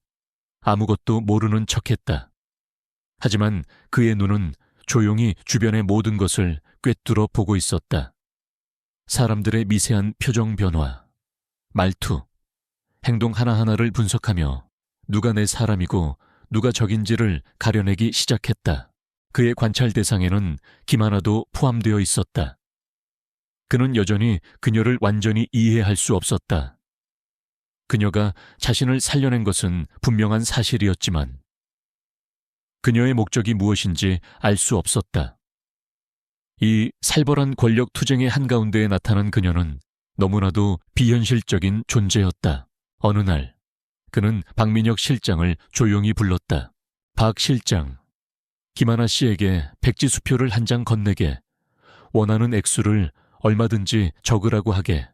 Speaker 1: 아무것도 모르는 척했다. 하지만 그의 눈은 조용히 주변의 모든 것을 꿰뚫어 보고 있었다. 사람들의 미세한 표정 변화, 말투, 행동 하나하나를 분석하며 누가 내 사람이고 누가 적인지를 가려내기 시작했다. 그의 관찰 대상에는 김하나도 포함되어 있었다. 그는 여전히 그녀를 완전히 이해할 수 없었다. 그녀가 자신을 살려낸 것은 분명한 사실이었지만 그녀의 목적이 무엇인지 알 수 없었다. 이 살벌한 권력 투쟁의 한가운데에 나타난 그녀는 너무나도 비현실적인 존재였다. 어느 날 그는 박민혁 실장을 조용히 불렀다. 박 실장, 김하나 씨에게 백지 수표를 한 장 건네게, 원하는 액수를 얼마든지 적으라고 하게,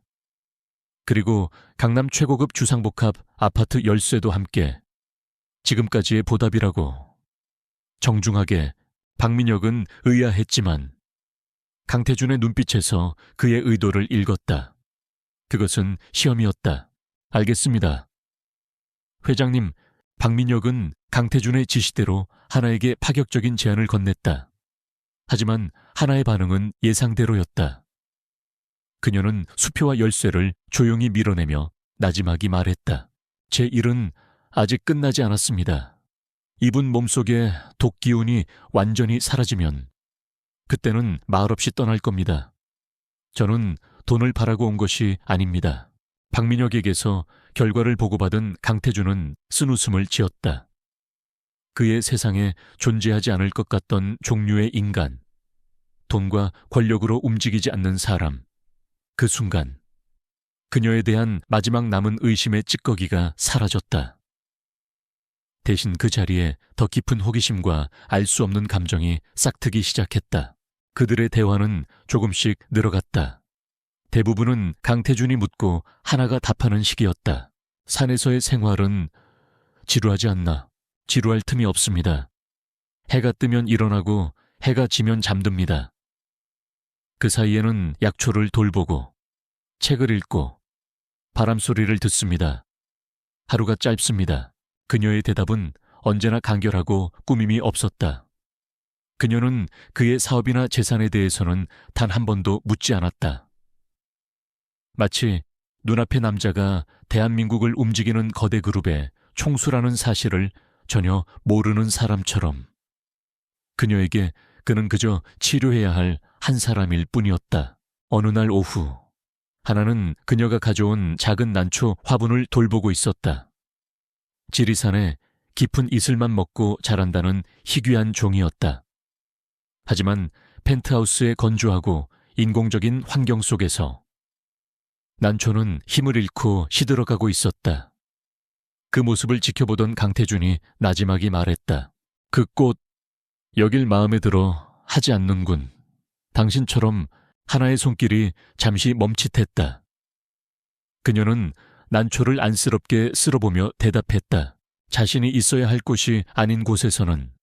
Speaker 1: 그리고 강남 최고급 주상복합 아파트 열쇠도 함께 지금까지의 보답이라고. 정중하게 박민혁은 의아했지만 강태준의 눈빛에서 그의 의도를 읽었다. 그것은 시험이었다. 알겠습니다. 회장님, 박민혁은 강태준의 지시대로 하나에게 파격적인 제안을 건넸다. 하지만 하나의 반응은 예상대로였다. 그녀는 수표와 열쇠를 조용히 밀어내며 나지막이 말했다. 제 일은 아직 끝나지 않았습니다. 이분 몸속에 독 기운이 완전히 사라지면 그때는 말없이 떠날 겁니다. 저는 돈을 바라고 온 것이 아닙니다. 박민혁에게서 결과를 보고받은 강태준은 쓴웃음을 지었다. 그의 세상에 존재하지 않을 것 같던 종류의 인간, 돈과 권력으로 움직이지 않는 사람. 그 순간 그녀에 대한 마지막 남은 의심의 찌꺼기가 사라졌다. 대신 그 자리에 더 깊은 호기심과 알 수 없는 감정이 싹트기 시작했다. 그들의 대화는 조금씩 늘어갔다. 대부분은 강태준이 묻고 하나가 답하는 식이었다. 산에서의 생활은 지루하지 않나? 지루할 틈이 없습니다. 해가 뜨면 일어나고 해가 지면 잠듭니다. 그 사이에는 약초를 돌보고 책을 읽고 바람소리를 듣습니다. 하루가 짧습니다. 그녀의 대답은 언제나 간결하고 꾸밈이 없었다. 그녀는 그의 사업이나 재산에 대해서는 단 한 번도 묻지 않았다. 마치 눈앞의 남자가 대한민국을 움직이는 거대 그룹의 총수라는 사실을 전혀 모르는 사람처럼. 그녀에게 그는 그저 치료해야 할 한 사람일 뿐이었다. 어느 날 오후, 하나는 그녀가 가져온 작은 난초 화분을 돌보고 있었다. 지리산에 깊은 이슬만 먹고 자란다는 희귀한 종이었다. 하지만 펜트하우스의 건조하고 인공적인 환경 속에서 난초는 힘을 잃고 시들어가고 있었다. 그 모습을 지켜보던 강태준이 나지막이 말했다. 그 꽃, 여길 마음에 들어 하지 않는군. 당신처럼 하나의 손길이 잠시 멈칫했다. 그녀는 난초를 안쓰럽게 쓸어보며 대답했다. 자신이 있어야 할 곳이 아닌 곳에서는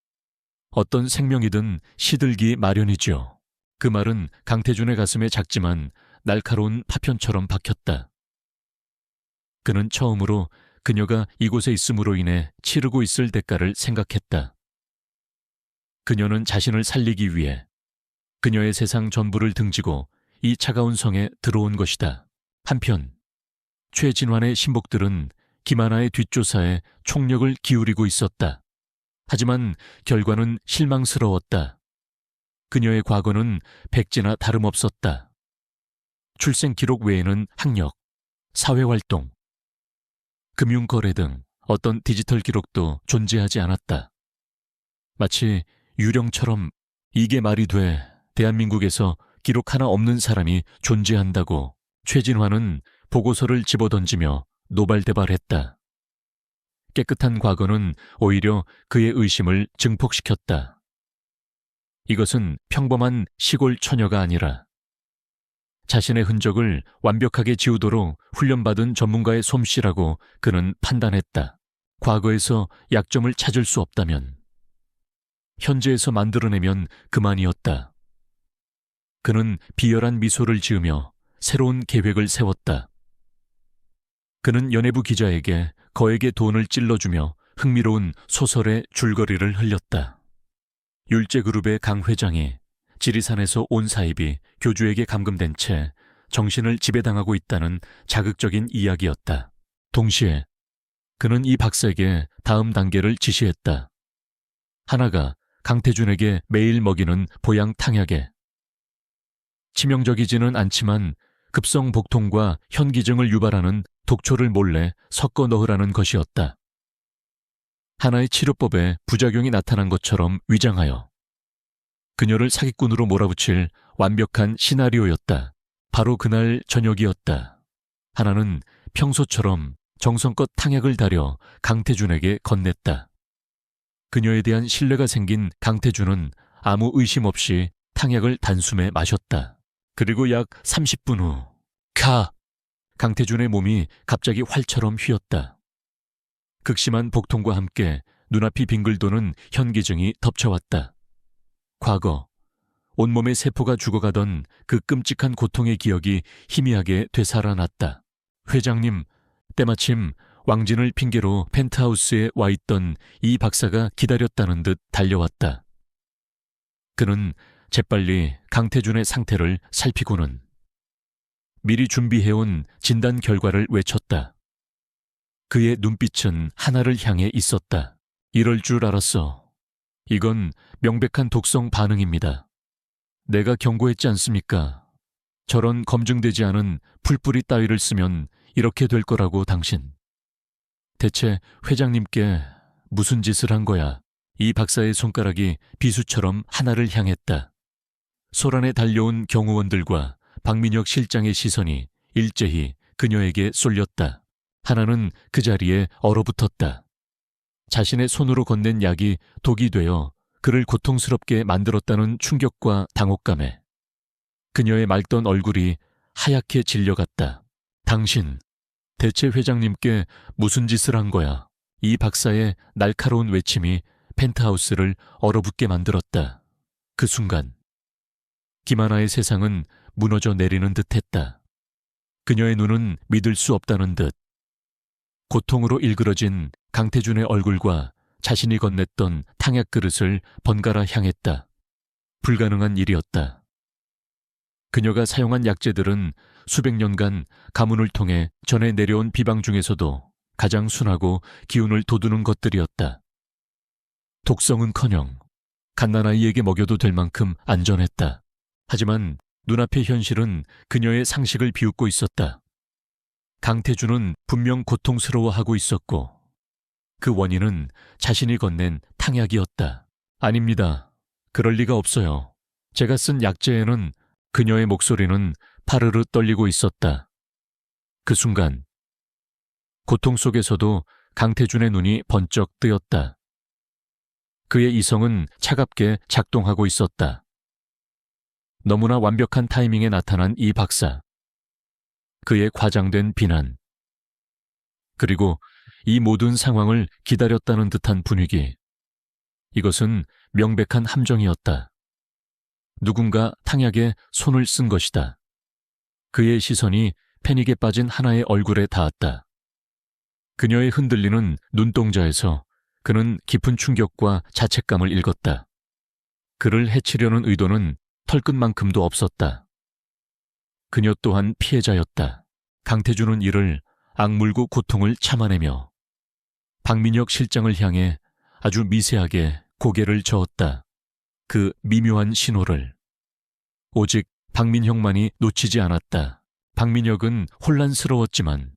Speaker 1: 어떤 생명이든 시들기 마련이죠. 그 말은 강태준의 가슴에 작지만 날카로운 파편처럼 박혔다. 그는 처음으로 그녀가 이곳에 있음으로 인해 치르고 있을 대가를 생각했다. 그녀는 자신을 살리기 위해 그녀의 세상 전부를 등지고 이 차가운 성에 들어온 것이다. 한편 최진환의 신복들은 김하나의 뒷조사에 총력을 기울이고 있었다. 하지만 결과는 실망스러웠다. 그녀의 과거는 백지나 다름없었다. 출생 기록 외에는 학력, 사회활동, 금융거래 등 어떤 디지털 기록도 존재하지 않았다. 마치 유령처럼 이게 말이 돼 대한민국에서 기록 하나 없는 사람이 존재한다고 최진환은 보고서를 집어던지며 노발대발했다. 깨끗한 과거는 오히려 그의 의심을 증폭시켰다. 이것은 평범한 시골 처녀가 아니라 자신의 흔적을 완벽하게 지우도록 훈련받은 전문가의 솜씨라고 그는 판단했다. 과거에서 약점을 찾을 수 없다면 현재에서 만들어내면 그만이었다. 그는 비열한 미소를 지으며 새로운 계획을 세웠다. 그는 연예부 기자에게 거액의 돈을 찔러주며 흥미로운 소설의 줄거리를 흘렸다. 율제그룹의 강 회장이 지리산에서 온 사입이 교주에게 감금된 채 정신을 지배당하고 있다는 자극적인 이야기였다. 동시에 그는 이 박사에게 다음 단계를 지시했다. 하나가 강태준에게 매일 먹이는 보양 탕약에 치명적이지는 않지만 급성 복통과 현기증을 유발하는 독초를 몰래 섞어 넣으라는 것이었다. 하나의 치료법에 부작용이 나타난 것처럼 위장하여 그녀를 사기꾼으로 몰아붙일 완벽한 시나리오였다. 바로 그날 저녁이었다. 하나는 평소처럼 정성껏 탕약을 다려 강태준에게 건넸다. 그녀에 대한 신뢰가 생긴 강태준은 아무 의심 없이 탕약을 단숨에 마셨다. 그리고 약 30분 후, 강태준의 몸이 갑자기 활처럼 휘었다. 극심한 복통과 함께 눈앞이 빙글도는 현기증이 덮쳐왔다. 과거, 온몸의 세포가 죽어가던 그 끔찍한 고통의 기억이 희미하게 되살아났다. 회장님, 때마침 왕진을 핑계로 펜트하우스에 와 있던 이 박사가 기다렸다는 듯 달려왔다. 그는 재빨리 강태준의 상태를 살피고는 미리 준비해온 진단 결과를 외쳤다. 그의 눈빛은 하나를 향해 있었다. 이럴 줄 알았어. 이건 명백한 독성 반응입니다. 내가 경고했지 않습니까? 저런 검증되지 않은 풀뿌리 따위를 쓰면 이렇게 될 거라고 당신. 대체 회장님께 무슨 짓을 한 거야? 이 박사의 손가락이 비수처럼 하나를 향했다. 소란에 달려온 경호원들과 박민혁 실장의 시선이 일제히 그녀에게 쏠렸다. 하나는 그 자리에 얼어붙었다. 자신의 손으로 건넨 약이 독이 되어 그를 고통스럽게 만들었다는 충격과 당혹감에 그녀의 맑던 얼굴이 하얗게 질려갔다. 당신, 대체 회장님께 무슨 짓을 한 거야? 이 박사의 날카로운 외침이 펜트하우스를 얼어붙게 만들었다. 그 순간 김하나의 세상은 무너져 내리는 듯했다. 그녀의 눈은 믿을 수 없다는 듯 고통으로 일그러진 강태준의 얼굴과 자신이 건넸던 탕약 그릇을 번갈아 향했다. 불가능한 일이었다. 그녀가 사용한 약재들은 수백 년간 가문을 통해 전해 내려온 비방 중에서도 가장 순하고 기운을 돋우는 것들이었다. 독성은커녕 갓난아이에게 먹여도 될 만큼 안전했다. 하지만 눈앞의 현실은 그녀의 상식을 비웃고 있었다. 강태준은 분명 고통스러워하고 있었고 그 원인은 자신이 건넨 탕약이었다. 아닙니다. 그럴 리가 없어요. 제가 쓴 약재에는 그녀의 목소리는 파르르 떨리고 있었다. 그 순간 고통 속에서도 강태준의 눈이 번쩍 뜨였다. 그의 이성은 차갑게 작동하고 있었다. 너무나 완벽한 타이밍에 나타난 이 박사. 그의 과장된 비난. 그리고 이 모든 상황을 기다렸다는 듯한 분위기. 이것은 명백한 함정이었다. 누군가 탕약에 손을 쓴 것이다. 그의 시선이 패닉에 빠진 하나의 얼굴에 닿았다. 그녀의 흔들리는 눈동자에서 그는 깊은 충격과 자책감을 읽었다. 그를 해치려는 의도는 털끝만큼도 없었다. 그녀 또한 피해자였다. 강태준은 이를 악물고 고통을 참아내며 박민혁 실장을 향해 아주 미세하게 고개를 저었다. 그 미묘한 신호를 오직 박민혁만이 놓치지 않았다. 박민혁은 혼란스러웠지만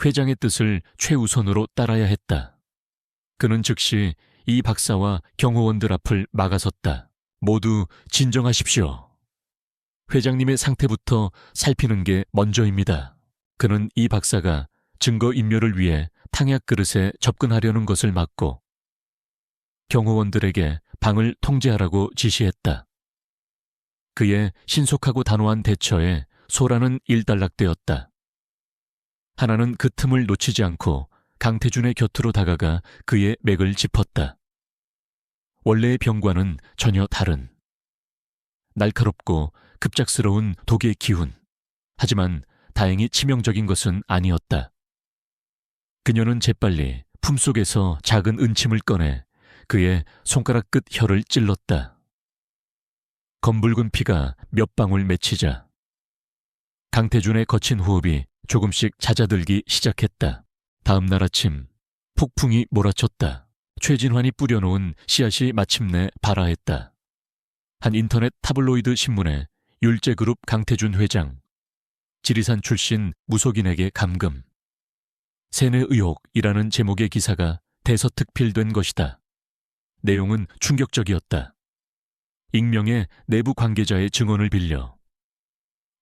Speaker 1: 회장의 뜻을 최우선으로 따라야 했다. 그는 즉시 이 박사와 경호원들 앞을 막아섰다. 모두 진정하십시오. 회장님의 상태부터 살피는 게 먼저입니다. 그는 이 박사가 증거인멸을 위해 탕약 그릇에 접근하려는 것을 막고 경호원들에게 방을 통제하라고 지시했다. 그의 신속하고 단호한 대처에 소란은 일단락되었다. 하나는 그 틈을 놓치지 않고 강태준의 곁으로 다가가 그의 맥을 짚었다. 원래의 병과는 전혀 다른 날카롭고 급작스러운 독의 기운. 하지만 다행히 치명적인 것은 아니었다. 그녀는 재빨리 품속에서 작은 은침을 꺼내 그의 손가락 끝 혀를 찔렀다. 검붉은 피가 몇 방울 맺히자 강태준의 거친 호흡이 조금씩 잦아들기 시작했다. 다음 날 아침 폭풍이 몰아쳤다. 최진환이 뿌려놓은 씨앗이 마침내 발아했다. 한 인터넷 타블로이드 신문에 율제그룹 강태준 회장, 지리산 출신 무속인에게 감금, 세뇌 의혹이라는 제목의 기사가 대서특필된 것이다. 내용은 충격적이었다. 익명의 내부 관계자의 증언을 빌려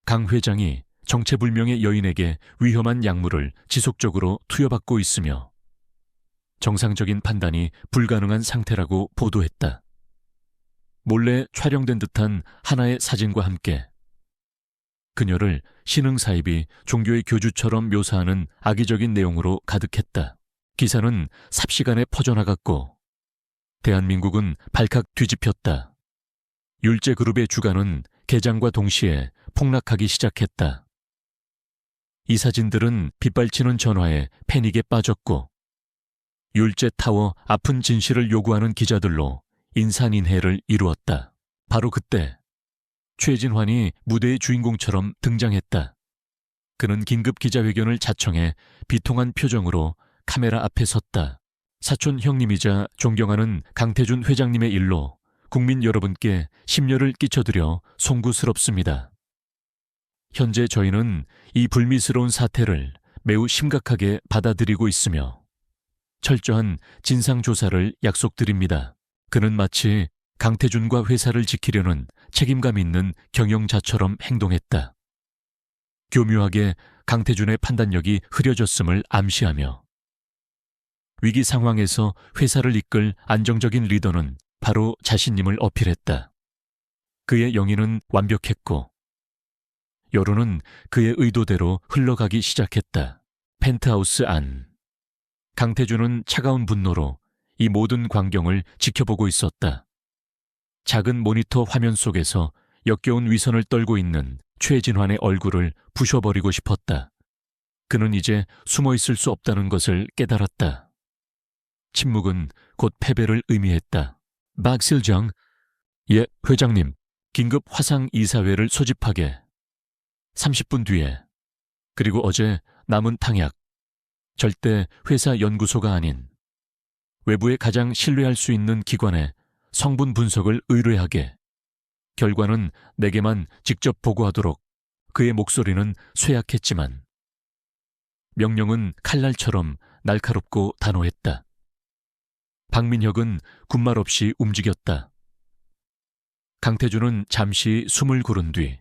Speaker 1: 강 회장이 정체불명의 여인에게 위험한 약물을 지속적으로 투여받고 있으며 정상적인 판단이 불가능한 상태라고 보도했다. 몰래 촬영된 듯한 하나의 사진과 함께 그녀를 신흥사입이 종교의 교주처럼 묘사하는 악의적인 내용으로 가득했다. 기사는 삽시간에 퍼져나갔고 대한민국은 발칵 뒤집혔다. 율제그룹의 주가는 개장과 동시에 폭락하기 시작했다. 이 사진들은 빗발치는 전화에 패닉에 빠졌고 율제타워 아픈 진실을 요구하는 기자들로 인산인해를 이루었다. 바로 그때 최진환이 무대의 주인공처럼 등장했다. 그는 긴급 기자회견을 자청해 비통한 표정으로 카메라 앞에 섰다. 사촌 형님이자 존경하는 강태준 회장님의 일로 국민 여러분께 심려를 끼쳐드려 송구스럽습니다. 현재 저희는 이 불미스러운 사태를 매우 심각하게 받아들이고 있으며 철저한 진상조사를 약속드립니다. 그는 마치 강태준과 회사를 지키려는 책임감 있는 경영자처럼 행동했다. 교묘하게 강태준의 판단력이 흐려졌음을 암시하며 위기 상황에서 회사를 이끌 안정적인 리더는 바로 자신임을 어필했다. 그의 영위는 완벽했고 여론은 그의 의도대로 흘러가기 시작했다. 펜트하우스 안. 강태준은 차가운 분노로 이 모든 광경을 지켜보고 있었다. 작은 모니터 화면 속에서 역겨운 위선을 떨고 있는 최진환의 얼굴을 부셔버리고 싶었다. 그는 이제 숨어 있을 수 없다는 것을 깨달았다. 침묵은 곧 패배를 의미했다. 박 실장, 예, 회장님, 긴급 화상 이사회를 소집하게. 30분 뒤에. 그리고 어제 남은 탕약. 절대 회사 연구소가 아닌 외부에 가장 신뢰할 수 있는 기관에 성분 분석을 의뢰하게. 결과는 내게만 직접 보고하도록. 그의 목소리는 쇠약했지만 명령은 칼날처럼 날카롭고 단호했다. 박민혁은 군말 없이 움직였다. 강태준은 잠시 숨을 고른 뒤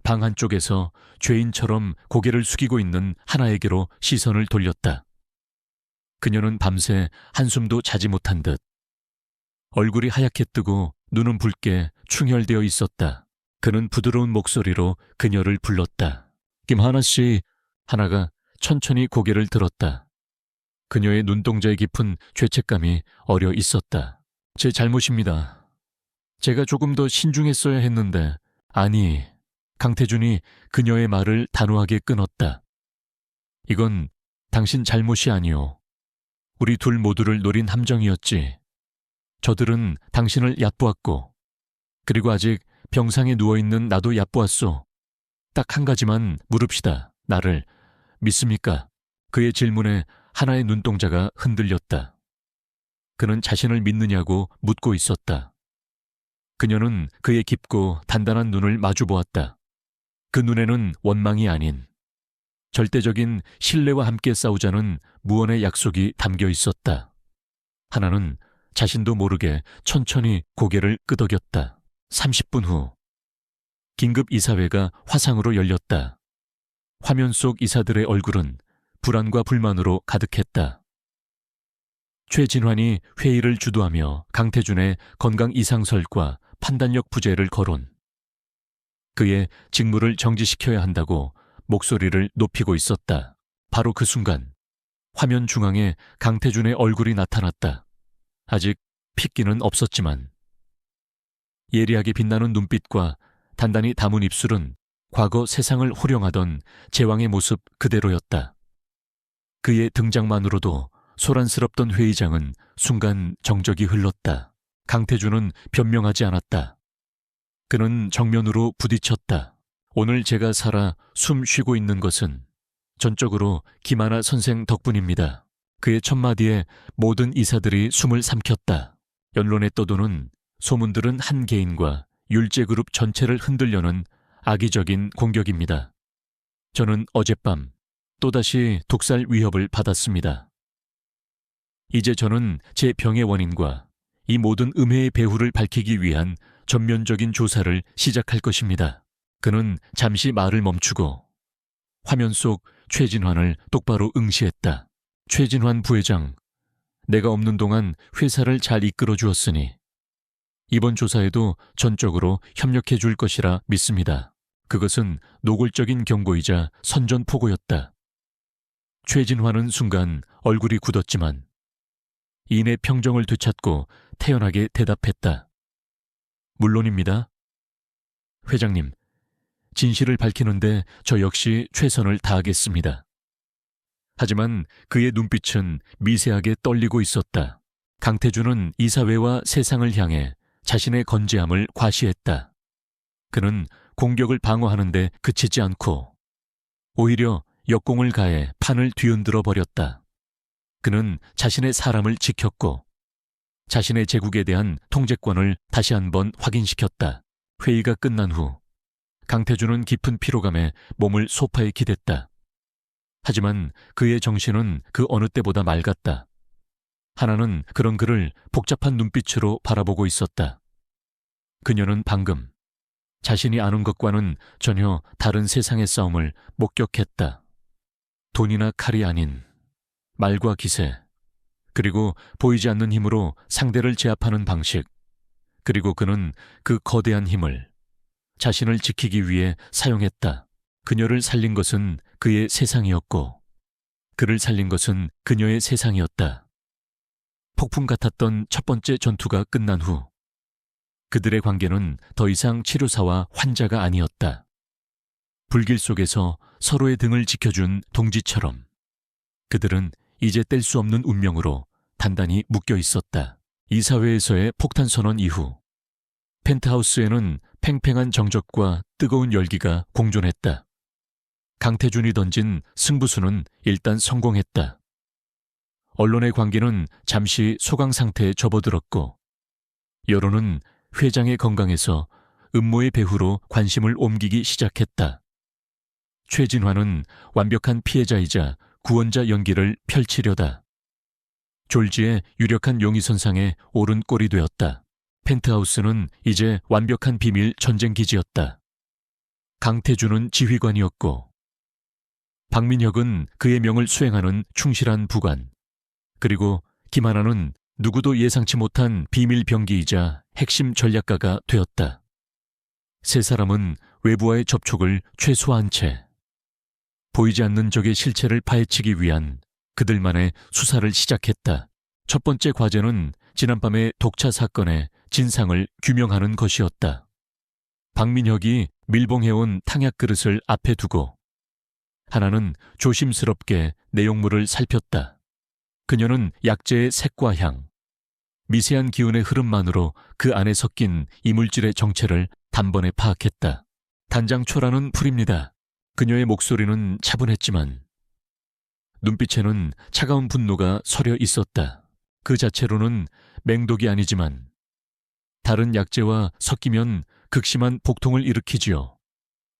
Speaker 1: 방 한쪽에서 죄인처럼 고개를 숙이고 있는 하나에게로 시선을 돌렸다. 그녀는 밤새 한숨도 자지 못한 듯 얼굴이 하얗게 뜨고 눈은 붉게 충혈되어 있었다. 그는 부드러운 목소리로 그녀를 불렀다. 김하나 씨. 하나가 천천히 고개를 들었다. 그녀의 눈동자에 깊은 죄책감이 어려 있었다. 제 잘못입니다. 제가 조금 더 신중했어야 했는데. 아니, 강태준이 그녀의 말을 단호하게 끊었다. 이건 당신 잘못이 아니오. 우리 둘 모두를 노린 함정이었지. 저들은 당신을 얕보았고 그리고 아직 병상에 누워있는 나도 얕보았소. 딱 한 가지만 물읍시다. 나를 믿습니까? 그의 질문에 하나의 눈동자가 흔들렸다. 그는 자신을 믿느냐고 묻고 있었다. 그녀는 그의 깊고 단단한 눈을 마주보았다. 그 눈에는 원망이 아닌 절대적인 신뢰와 함께 싸우자는 무언의 약속이 담겨 있었다. 하나는 자신도 모르게 천천히 고개를 끄덕였다. 30분 후 긴급 이사회가 화상으로 열렸다. 화면 속 이사들의 얼굴은 불안과 불만으로 가득했다. 최진환이 회의를 주도하며 강태준의 건강 이상설과 판단력 부재를 거론. 그의 직무를 정지시켜야 한다고 목소리를 높이고 있었다. 바로 그 순간 화면 중앙에 강태준의 얼굴이 나타났다. 아직 핏기는 없었지만 예리하게 빛나는 눈빛과 단단히 담은 입술은 과거 세상을 호령하던 제왕의 모습 그대로였다. 그의 등장만으로도 소란스럽던 회의장은 순간 정적이 흘렀다. 강태준은 변명하지 않았다. 그는 정면으로 부딪혔다. 오늘 제가 살아 숨 쉬고 있는 것은 전적으로 김하나 선생 덕분입니다. 그의 첫마디에 모든 이사들이 숨을 삼켰다. 연론에 떠도는 소문들은 한 개인과 율제그룹 전체를 흔들려는 악의적인 공격입니다. 저는 어젯밤 또다시 독살 위협을 받았습니다. 이제 저는 제 병의 원인과 이 모든 음해의 배후를 밝히기 위한 전면적인 조사를 시작할 것입니다. 그는 잠시 말을 멈추고 화면 속 최진환을 똑바로 응시했다. 최진환 부회장, 내가 없는 동안 회사를 잘 이끌어 주었으니 이번 조사에도 전적으로 협력해 줄 것이라 믿습니다. 그것은 노골적인 경고이자 선전포고였다. 최진환은 순간 얼굴이 굳었지만 이내 평정을 되찾고 태연하게 대답했다. 물론입니다. 회장님, 진실을 밝히는데 저 역시 최선을 다하겠습니다. 하지만 그의 눈빛은 미세하게 떨리고 있었다. 강태준은 이사회와 세상을 향해 자신의 건재함을 과시했다. 그는 공격을 방어하는데 그치지 않고 오히려 역공을 가해 판을 뒤흔들어 버렸다. 그는 자신의 사람을 지켰고 자신의 제국에 대한 통제권을 다시 한번 확인시켰다. 회의가 끝난 후 강태준은 깊은 피로감에 몸을 소파에 기댔다. 하지만 그의 정신은 그 어느 때보다 맑았다. 하나는 그런 그를 복잡한 눈빛으로 바라보고 있었다. 그녀는 방금 자신이 아는 것과는 전혀 다른 세상의 싸움을 목격했다. 돈이나 칼이 아닌 말과 기세, 그리고 보이지 않는 힘으로 상대를 제압하는 방식, 그리고 그는 그 거대한 힘을 자신을 지키기 위해 사용했다. 그녀를 살린 것은 그의 세상이었고 그를 살린 것은 그녀의 세상이었다. 폭풍 같았던 첫 번째 전투가 끝난 후 그들의 관계는 더 이상 치료사와 환자가 아니었다. 불길 속에서 서로의 등을 지켜준 동지처럼 그들은 이제 뗄 수 없는 운명으로 단단히 묶여 있었다. 이사회에서의 폭탄 선언 이후 펜트하우스에는 팽팽한 정적과 뜨거운 열기가 공존했다. 강태준이 던진 승부수는 일단 성공했다. 언론의 관계는 잠시 소강 상태에 접어들었고 여론은 회장의 건강에서 음모의 배후로 관심을 옮기기 시작했다. 최진환은 완벽한 피해자이자 구원자 연기를 펼치려다 졸지의 유력한 용의선상에 오른 꼴이 되었다. 펜트하우스는 이제 완벽한 비밀 전쟁기지였다. 강태준은 지휘관이었고 박민혁은 그의 명을 수행하는 충실한 부관, 그리고 김하나는 누구도 예상치 못한 비밀 병기이자 핵심 전략가가 되었다. 세 사람은 외부와의 접촉을 최소화한 채 보이지 않는 적의 실체를 파헤치기 위한 그들만의 수사를 시작했다. 첫 번째 과제는 지난밤의 독차 사건의 진상을 규명하는 것이었다. 박민혁이 밀봉해온 탕약 그릇을 앞에 두고 하나는 조심스럽게 내용물을 살폈다. 그녀는 약재의 색과 향, 미세한 기운의 흐름만으로 그 안에 섞인 이물질의 정체를 단번에 파악했다. 단장 초라는 풀입니다. 그녀의 목소리는 차분했지만 눈빛에는 차가운 분노가 서려 있었다. 그 자체로는 맹독이 아니지만 다른 약재와 섞이면 극심한 복통을 일으키지요.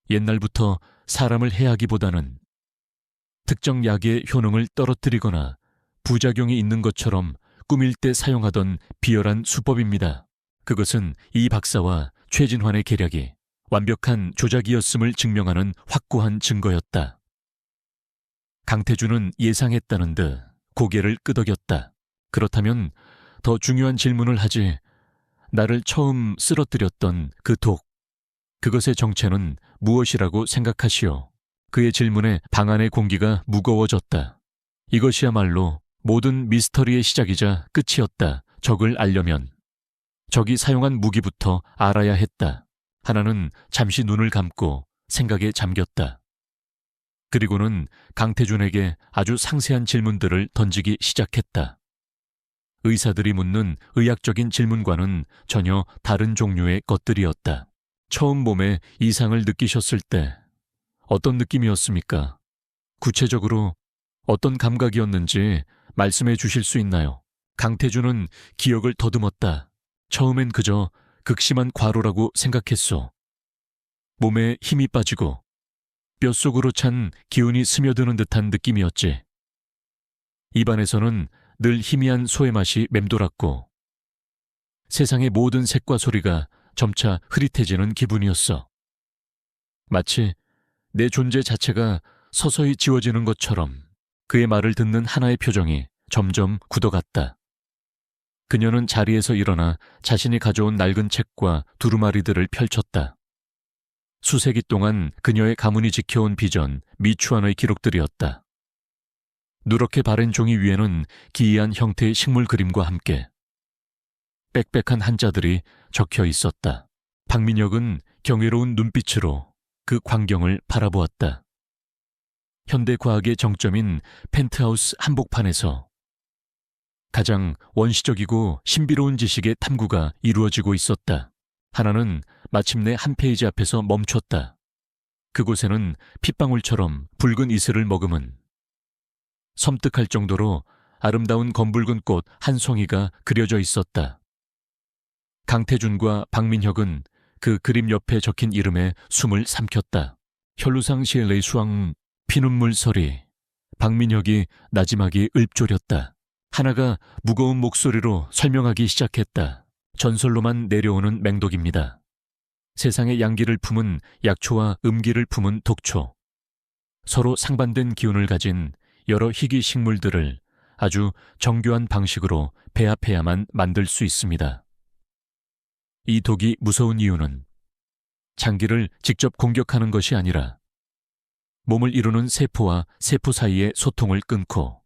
Speaker 1: 옛날부터 사람을 해하기보다는 특정 약의 효능을 떨어뜨리거나 부작용이 있는 것처럼 꾸밀 때 사용하던 비열한 수법입니다. 그것은 이 박사와 최진환의 계략이 완벽한 조작이었음을 증명하는 확고한 증거였다. 강태준은 예상했다는 듯 고개를 끄덕였다. 그렇다면 더 중요한 질문을 하지. 나를 처음 쓰러뜨렸던 그 독, 그것의 정체는 무엇이라고 생각하시오? 그의 질문에 방 안의 공기가 무거워졌다. 이것이야말로 모든 미스터리의 시작이자 끝이었다. 적을 알려면 적이 사용한 무기부터 알아야 했다. 하나는 잠시 눈을 감고 생각에 잠겼다. 그리고는 강태준에게 아주 상세한 질문들을 던지기 시작했다. 의사들이 묻는 의학적인 질문과는 전혀 다른 종류의 것들이었다. 처음 몸에 이상을 느끼셨을 때 어떤 느낌이었습니까? 구체적으로 어떤 감각이었는지 말씀해 주실 수 있나요? 강태준은 기억을 더듬었다. 처음엔 그저 극심한 과로라고 생각했소. 몸에 힘이 빠지고 뼛속으로 찬 기운이 스며드는 듯한 느낌이었지. 입안에서는 늘 희미한 소의 맛이 맴돌았고 세상의 모든 색과 소리가 점차 흐릿해지는 기분이었어. 마치 내 존재 자체가 서서히 지워지는 것처럼 그의 말을 듣는 하나의 표정이 점점 굳어갔다. 그녀는 자리에서 일어나 자신이 가져온 낡은 책과 두루마리들을 펼쳤다. 수세기 동안 그녀의 가문이 지켜온 비전, 미추안의 기록들이었다. 누렇게 바랜 종이 위에는 기이한 형태의 식물 그림과 함께 빽빽한 한자들이 적혀 있었다. 박민혁은 경외로운 눈빛으로 그 광경을 바라보았다. 현대 과학의 정점인 펜트하우스 한복판에서 가장 원시적이고 신비로운 지식의 탐구가 이루어지고 있었다. 하나는 마침내 한 페이지 앞에서 멈췄다. 그곳에는 핏방울처럼 붉은 이슬을 머금은 섬뜩할 정도로 아름다운 검붉은 꽃 한 송이가 그려져 있었다. 강태준과 박민혁은 그 그림 옆에 적힌 이름에 숨을 삼켰다. 혈루상 시엘레이 수왕 피눈물 서리. 박민혁이 나지막이 읊조렸다. 하나가 무거운 목소리로 설명하기 시작했다. 전설로만 내려오는 맹독입니다. 세상의 양기를 품은 약초와 음기를 품은 독초. 서로 상반된 기운을 가진 여러 희귀 식물들을 아주 정교한 방식으로 배합해야만 만들 수 있습니다. 이 독이 무서운 이유는 장기를 직접 공격하는 것이 아니라 몸을 이루는 세포와 세포 사이의 소통을 끊고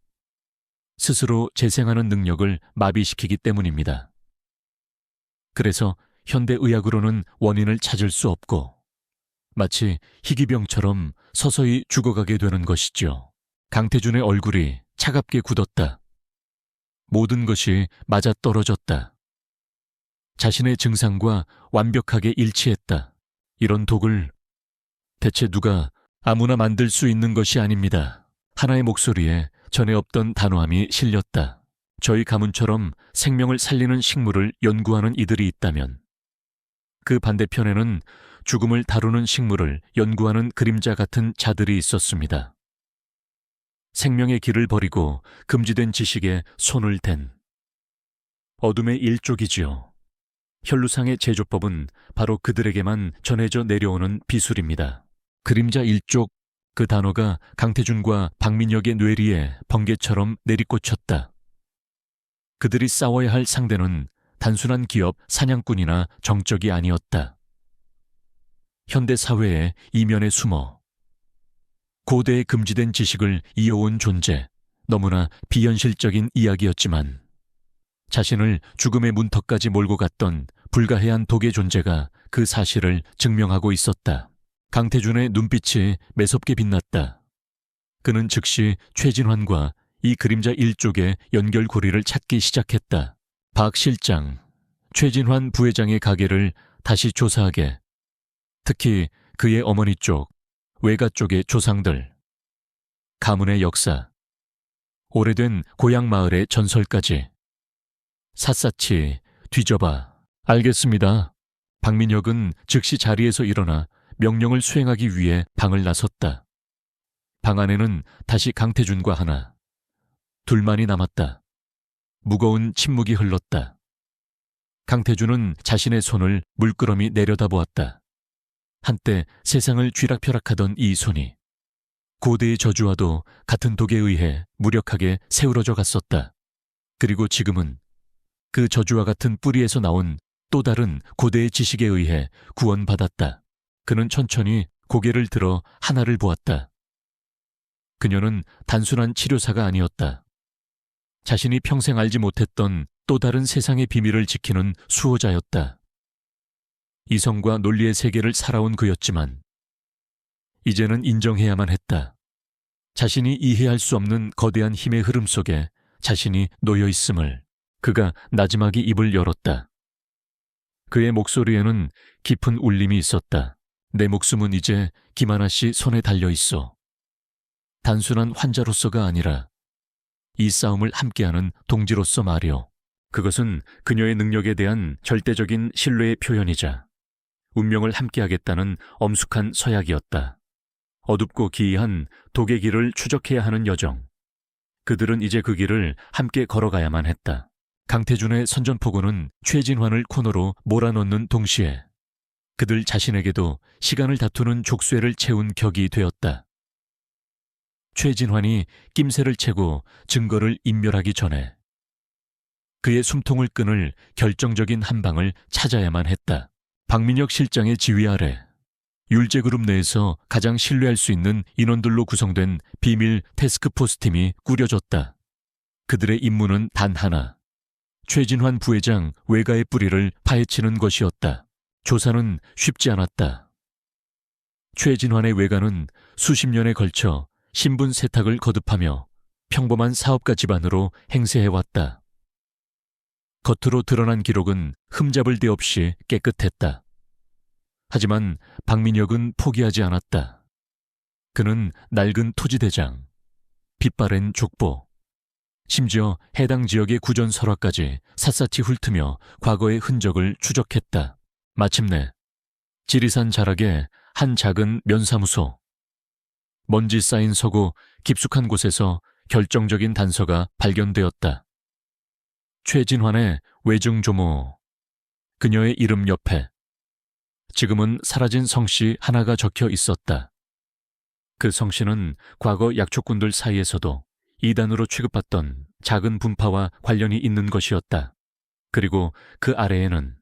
Speaker 1: 스스로 재생하는 능력을 마비시키기 때문입니다. 그래서 현대의학으로는 원인을 찾을 수 없고 마치 희귀병처럼 서서히 죽어가게 되는 것이죠. 강태준의 얼굴이 차갑게 굳었다. 모든 것이 맞아떨어졌다. 자신의 증상과 완벽하게 일치했다. 이런 독을 대체 누가 아무나 만들 수 있는 것이 아닙니다. 하나의 목소리에 전에 없던 단호함이 실렸다. 저희 가문처럼 생명을 살리는 식물을 연구하는 이들이 있다면 그 반대편에는 죽음을 다루는 식물을 연구하는 그림자 같은 자들이 있었습니다. 생명의 길을 버리고 금지된 지식에 손을 댄 어둠의 일족이지요. 혈루상의 제조법은 바로 그들에게만 전해져 내려오는 비술입니다. 그림자 일족, 그 단어가 강태준과 박민혁의 뇌리에 번개처럼 내리꽂혔다. 그들이 싸워야 할 상대는 단순한 기업 사냥꾼이나 정적이 아니었다. 현대 사회의 이면에 숨어 고대의 금지된 지식을 이어온 존재, 너무나 비현실적인 이야기였지만 자신을 죽음의 문턱까지 몰고 갔던 불가해한 독의 존재가 그 사실을 증명하고 있었다. 강태준의 눈빛이 매섭게 빛났다. 그는 즉시 최진환과 이 그림자 일족의 연결고리를 찾기 시작했다. 박 실장, 최진환 부회장의 가게를 다시 조사하게. 특히 그의 어머니 쪽, 외가 쪽의 조상들, 가문의 역사, 오래된 고향 마을의 전설까지 샅샅이 뒤져봐. 알겠습니다. 박민혁은 즉시 자리에서 일어나 명령을 수행하기 위해 방을 나섰다. 방 안에는 다시 강태준과 하나, 둘만이 남았다. 무거운 침묵이 흘렀다. 강태준은 자신의 손을 물끄러미 내려다보았다. 한때 세상을 쥐락펴락하던 이 손이 고대의 저주와도 같은 독에 의해 무력하게 세우러져 갔었다. 그리고 지금은 그 저주와 같은 뿌리에서 나온 또 다른 고대의 지식에 의해 구원받았다. 그는 천천히 고개를 들어 하나를 보았다. 그녀는 단순한 치료사가 아니었다. 자신이 평생 알지 못했던 또 다른 세상의 비밀을 지키는 수호자였다. 이성과 논리의 세계를 살아온 그였지만 이제는 인정해야만 했다. 자신이 이해할 수 없는 거대한 힘의 흐름 속에 자신이 놓여 있음을. 그가 나지막이 입을 열었다. 그의 목소리에는 깊은 울림이 있었다. 내 목숨은 이제 김하나 씨 손에 달려 있어. 단순한 환자로서가 아니라 이 싸움을 함께하는 동지로서 말이오. 그것은 그녀의 능력에 대한 절대적인 신뢰의 표현이자 운명을 함께하겠다는 엄숙한 서약이었다. 어둡고 기이한 독의 길을 추적해야 하는 여정. 그들은 이제 그 길을 함께 걸어가야만 했다. 강태준의 선전포고는 최진환을 코너로 몰아넣는 동시에 그들 자신에게도 시간을 다투는 족쇄를 채운 격이 되었다. 최진환이 낌새를 채고 증거를 인멸하기 전에 그의 숨통을 끊을 결정적인 한 방을 찾아야만 했다. 박민혁 실장의 지휘 아래 율제그룹 내에서 가장 신뢰할 수 있는 인원들로 구성된 비밀 태스크포스 팀이 꾸려졌다. 그들의 임무는 단 하나, 최진환 부회장 외가의 뿌리를 파헤치는 것이었다. 조사는 쉽지 않았다. 최진환의 외가는 수십 년에 걸쳐 신분 세탁을 거듭하며 평범한 사업가 집안으로 행세해왔다. 겉으로 드러난 기록은 흠잡을 데 없이 깨끗했다. 하지만 박민혁은 포기하지 않았다. 그는 낡은 토지대장, 빗바랜 족보, 심지어 해당 지역의 구전 설화까지 샅샅이 훑으며 과거의 흔적을 추적했다. 마침내 지리산 자락에 한 작은 면사무소, 먼지 쌓인 서고 깊숙한 곳에서 결정적인 단서가 발견되었다. 최진환의 외증조모, 그녀의 이름 옆에 지금은 사라진 성씨 하나가 적혀 있었다. 그 성씨는 과거 약초꾼들 사이에서도 이단으로 취급받던 작은 분파와 관련이 있는 것이었다. 그리고 그 아래에는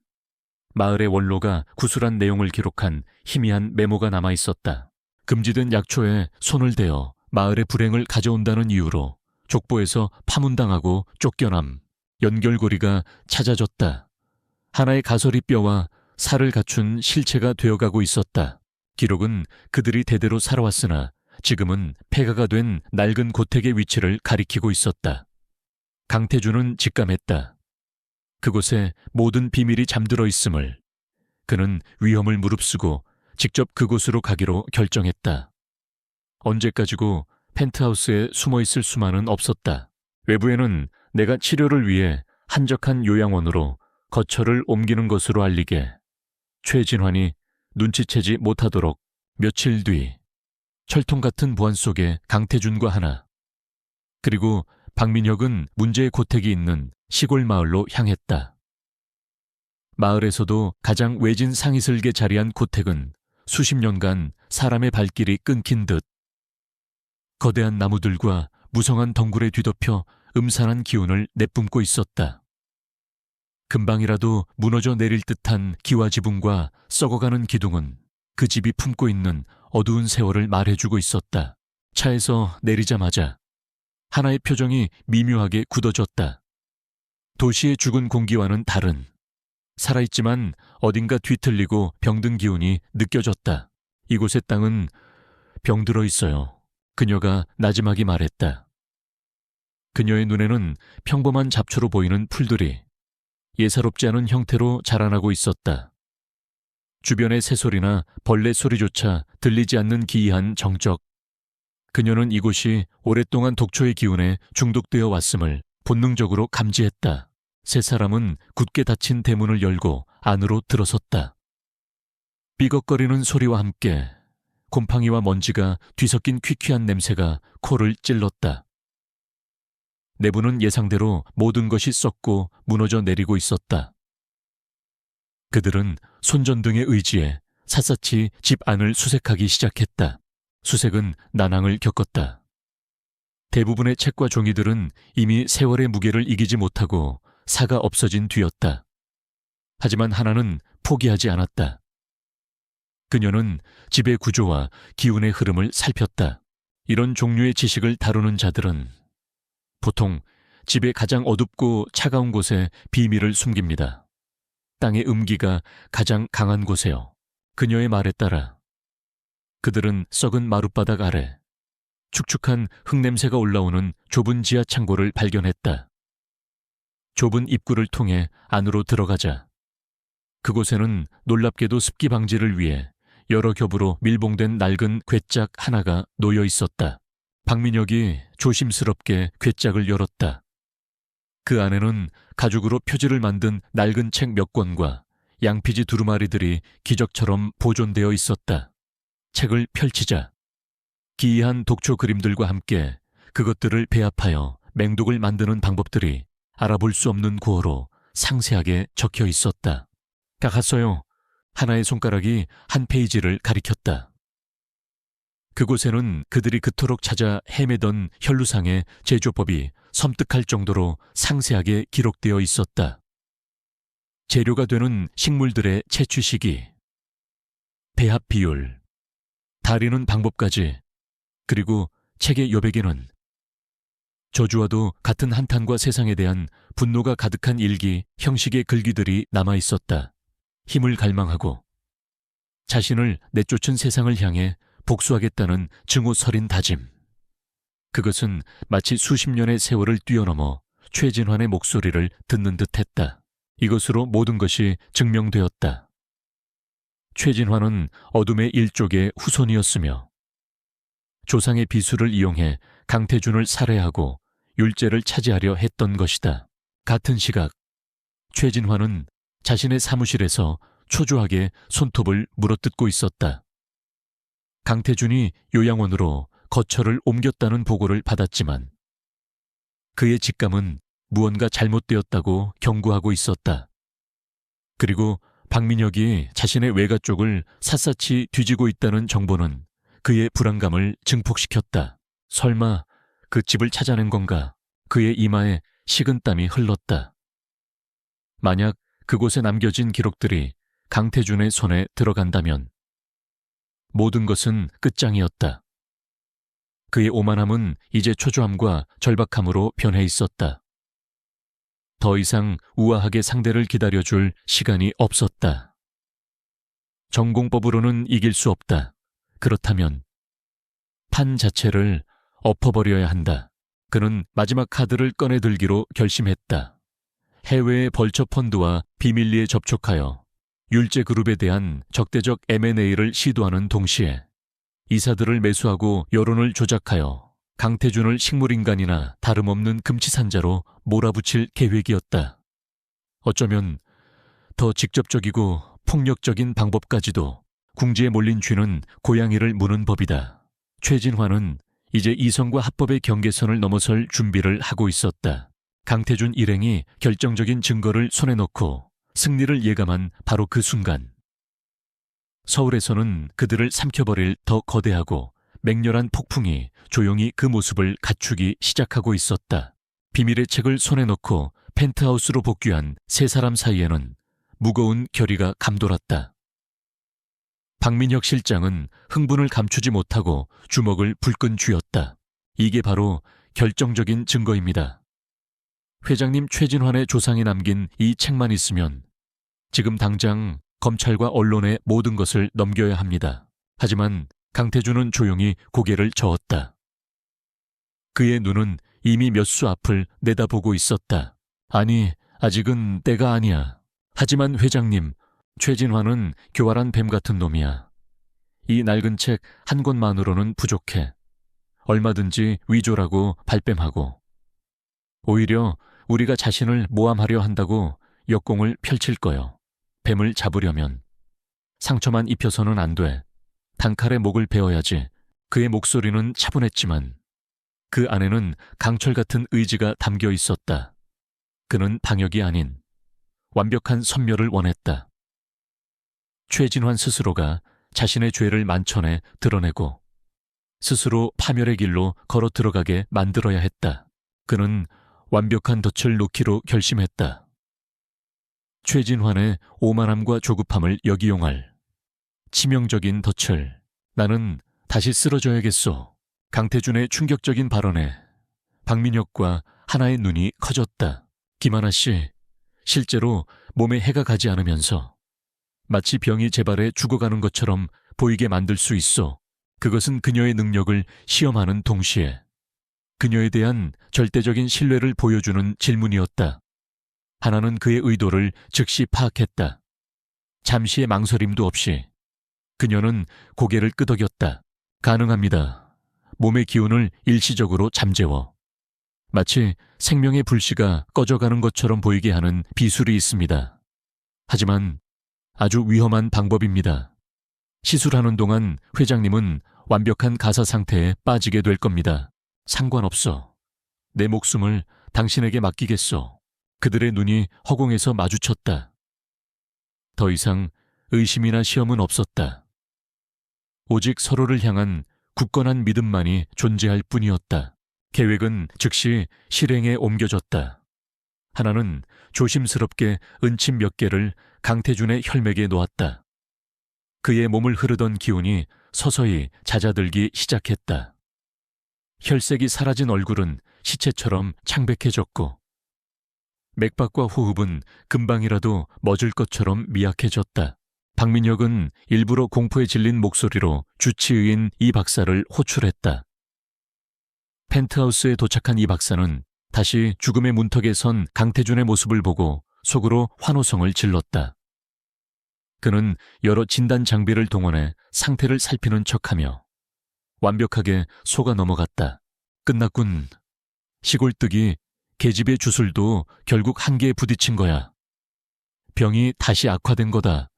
Speaker 1: 마을의 원로가 구술한 내용을 기록한 희미한 메모가 남아 있었다. 금지된 약초에 손을 대어 마을의 불행을 가져온다는 이유로 족보에서 파문당하고 쫓겨남, 연결고리가 찾아졌다. 하나의 가서리 뼈와 살을 갖춘 실체가 되어가고 있었다. 기록은 그들이 대대로 살아왔으나 지금은 폐가가 된 낡은 고택의 위치를 가리키고 있었다. 강태준은 직감했다. 그곳에 모든 비밀이 잠들어 있음을. 그는 위험을 무릅쓰고 직접 그곳으로 가기로 결정했다. 언제까지고 펜트하우스에 숨어있을 수만은 없었다. 외부에는 내가 치료를 위해 한적한 요양원으로 거처를 옮기는 것으로 알리게. 최진환이 눈치채지 못하도록. 며칠 뒤 철통 같은 보안 속에 강태준과 하나, 그리고 박민혁은 문제의 고택이 있는 시골 마을로 향했다. 마을에서도 가장 외진 상이슬게 자리한 고택은 수십 년간 사람의 발길이 끊긴 듯 거대한 나무들과 무성한 덩굴에 뒤덮여 음산한 기운을 내뿜고 있었다. 금방이라도 무너져 내릴 듯한 기와 지붕과 썩어가는 기둥은 그 집이 품고 있는 어두운 세월을 말해주고 있었다. 차에서 내리자마자 하나의 표정이 미묘하게 굳어졌다. 도시의 죽은 공기와는 다른, 살아있지만 어딘가 뒤틀리고 병든 기운이 느껴졌다. 이곳의 땅은 병들어 있어요. 그녀가 나지막이 말했다. 그녀의 눈에는 평범한 잡초로 보이는 풀들이 예사롭지 않은 형태로 자라나고 있었다. 주변의 새소리나 벌레 소리조차 들리지 않는 기이한 정적. 그녀는 이곳이 오랫동안 독초의 기운에 중독되어 왔음을 본능적으로 감지했다. 세 사람은 굳게 닫힌 대문을 열고 안으로 들어섰다. 삐걱거리는 소리와 함께 곰팡이와 먼지가 뒤섞인 퀴퀴한 냄새가 코를 찔렀다. 내부는 예상대로 모든 것이 썩고 무너져 내리고 있었다. 그들은 손전등의 의지에 샅샅이 집 안을 수색하기 시작했다. 수색은 난항을 겪었다. 대부분의 책과 종이들은 이미 세월의 무게를 이기지 못하고 사가 없어진 뒤였다. 하지만 하나는 포기하지 않았다. 그녀는 집의 구조와 기운의 흐름을 살폈다. 이런 종류의 지식을 다루는 자들은 보통 집의 가장 어둡고 차가운 곳에 비밀을 숨깁니다. 땅의 음기가 가장 강한 곳에요. 그녀의 말에 따라 그들은 썩은 마룻바닥 아래 축축한 흙냄새가 올라오는 좁은 지하 창고를 발견했다. 좁은 입구를 통해 안으로 들어가자 그곳에는 놀랍게도 습기 방지를 위해 여러 겹으로 밀봉된 낡은 괴짝 하나가 놓여 있었다. 박민혁이 조심스럽게 괴짝을 열었다. 그 안에는 가죽으로 표지를 만든 낡은 책 몇 권과 양피지 두루마리들이 기적처럼 보존되어 있었다. 책을 펼치자 기이한 독초 그림들과 함께 그것들을 배합하여 맹독을 만드는 방법들이 알아볼 수 없는 구어로 상세하게 적혀 있었다. 다 갔어요. 하나의 손가락이 한 페이지를 가리켰다. 그곳에는 그들이 그토록 찾아 헤매던 혈루상의 제조법이 섬뜩할 정도로 상세하게 기록되어 있었다. 재료가 되는 식물들의 채취 시기, 배합 비율, 다리는 방법까지, 그리고 책의 여백에는 저주와도 같은 한탄과 세상에 대한 분노가 가득한 일기, 형식의 글귀들이 남아 있었다. 힘을 갈망하고 자신을 내쫓은 세상을 향해 복수하겠다는 증오서린 다짐. 그것은 마치 수십 년의 세월을 뛰어넘어 최진환의 목소리를 듣는 듯했다. 이것으로 모든 것이 증명되었다. 최진환은 어둠의 일족의 후손이었으며 조상의 비수를 이용해 강태준을 살해하고 율제를 차지하려 했던 것이다. 같은 시각 최진환은 자신의 사무실에서 초조하게 손톱을 물어뜯고 있었다. 강태준이 요양원으로 거처를 옮겼다는 보고를 받았지만 그의 직감은 무언가 잘못되었다고 경고하고 있었다. 그리고 박민혁이 자신의 외가 쪽을 샅샅이 뒤지고 있다는 정보는 그의 불안감을 증폭시켰다. 설마 그 집을 찾아낸 건가? 그의 이마에 식은땀이 흘렀다. 만약 그곳에 남겨진 기록들이 강태준의 손에 들어간다면 모든 것은 끝장이었다. 그의 오만함은 이제 초조함과 절박함으로 변해 있었다. 더 이상 우아하게 상대를 기다려줄 시간이 없었다. 전공법으로는 이길 수 없다. 그렇다면 판 자체를 엎어버려야 한다. 그는 마지막 카드를 꺼내들기로 결심했다. 해외의 벌처 펀드와 비밀리에 접촉하여 율제 그룹에 대한 적대적 M&A를 시도하는 동시에 이사들을 매수하고 여론을 조작하여 강태준을 식물인간이나 다름없는 금치산자로 몰아붙일 계획이었다. 어쩌면 더 직접적이고 폭력적인 방법까지도. 궁지에 몰린 쥐는 고양이를 무는 법이다. 최진환은 이제 이성과 합법의 경계선을 넘어설 준비를 하고 있었다. 강태준 일행이 결정적인 증거를 손에 넣고 승리를 예감한 바로 그 순간 서울에서는 그들을 삼켜버릴 더 거대하고 맹렬한 폭풍이 조용히 그 모습을 갖추기 시작하고 있었다. 비밀의 책을 손에 넣고 펜트하우스로 복귀한 세 사람 사이에는 무거운 결의가 감돌았다. 박민혁 실장은 흥분을 감추지 못하고 주먹을 불끈 쥐었다. 이게 바로 결정적인 증거입니다. 회장님 최진환의 조상이 남긴 이 책만 있으면 지금 당장 검찰과 언론에 모든 것을 넘겨야 합니다. 하지만 강태준은 조용히 고개를 저었다. 그의 눈은 이미 몇 수 앞을 내다보고 있었다. 아니, 아직은 때가 아니야. 하지만 회장님, 최진환은 교활한 뱀 같은 놈이야. 이 낡은 책 한 권만으로는 부족해. 얼마든지 위조라고 발뺌하고 오히려 우리가 자신을 모함하려 한다고 역공을 펼칠 거요. 뱀을 잡으려면 상처만 입혀서는 안 돼. 단칼에 목을 베어야지. 그의 목소리는 차분했지만 그 안에는 강철 같은 의지가 담겨 있었다. 그는 방역이 아닌 완벽한 선멸을 원했다. 최진환 스스로가 자신의 죄를 만천에 드러내고 스스로 파멸의 길로 걸어 들어가게 만들어야 했다. 그는 완벽한 덫을 놓기로 결심했다. 최진환의 오만함과 조급함을 역이용할 치명적인 덫을. 나는 다시 쓰러져야겠소. 강태준의 충격적인 발언에 박민혁과 하나의 눈이 커졌다. 김하나 씨, 실제로 몸에 해가 가지 않으면서 마치 병이 재발해 죽어가는 것처럼 보이게 만들 수 있어. 그것은 그녀의 능력을 시험하는 동시에 그녀에 대한 절대적인 신뢰를 보여주는 질문이었다. 하나는 그의 의도를 즉시 파악했다. 잠시의 망설임도 없이 그녀는 고개를 끄덕였다. 가능합니다. 몸의 기운을 일시적으로 잠재워 마치 생명의 불씨가 꺼져가는 것처럼 보이게 하는 비술이 있습니다. 하지만 아주 위험한 방법입니다. 시술하는 동안 회장님은 완벽한 가사 상태에 빠지게 될 겁니다. 상관없어. 내 목숨을 당신에게 맡기겠소. 그들의 눈이 허공에서 마주쳤다. 더 이상 의심이나 시험은 없었다. 오직 서로를 향한 굳건한 믿음만이 존재할 뿐이었다. 계획은 즉시 실행에 옮겨졌다. 하나는 조심스럽게 은침 몇 개를 강태준의 혈맥에 놓았다. 그의 몸을 흐르던 기운이 서서히 잦아들기 시작했다. 혈색이 사라진 얼굴은 시체처럼 창백해졌고 맥박과 호흡은 금방이라도 멎을 것처럼 미약해졌다. 박민혁은 일부러 공포에 질린 목소리로 주치의인 이 박사를 호출했다. 펜트하우스에 도착한 이 박사는 다시 죽음의 문턱에 선 강태준의 모습을 보고 속으로 환호성을 질렀다. 그는 여러 진단 장비를 동원해 상태를 살피는 척하며 완벽하게 속아 넘어갔다. 끝났군. 시골뜨기, 계집의 주술도 결국 한계에 부딪힌 거야. 병이 다시 악화된 거다.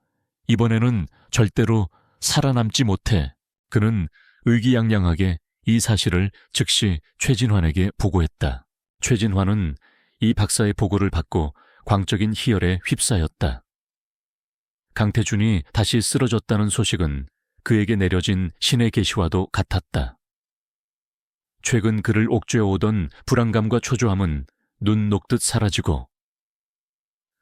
Speaker 1: 이번에는 절대로 살아남지 못해. 그는 의기양양하게 이 사실을 즉시 최진환에게 보고했다. 최진환은 이 박사의 보고를 받고 광적인 희열에 휩싸였다. 강태준이 다시 쓰러졌다는 소식은 그에게 내려진 신의 계시와도 같았다. 최근 그를 옥죄어오던 불안감과 초조함은 눈 녹듯 사라지고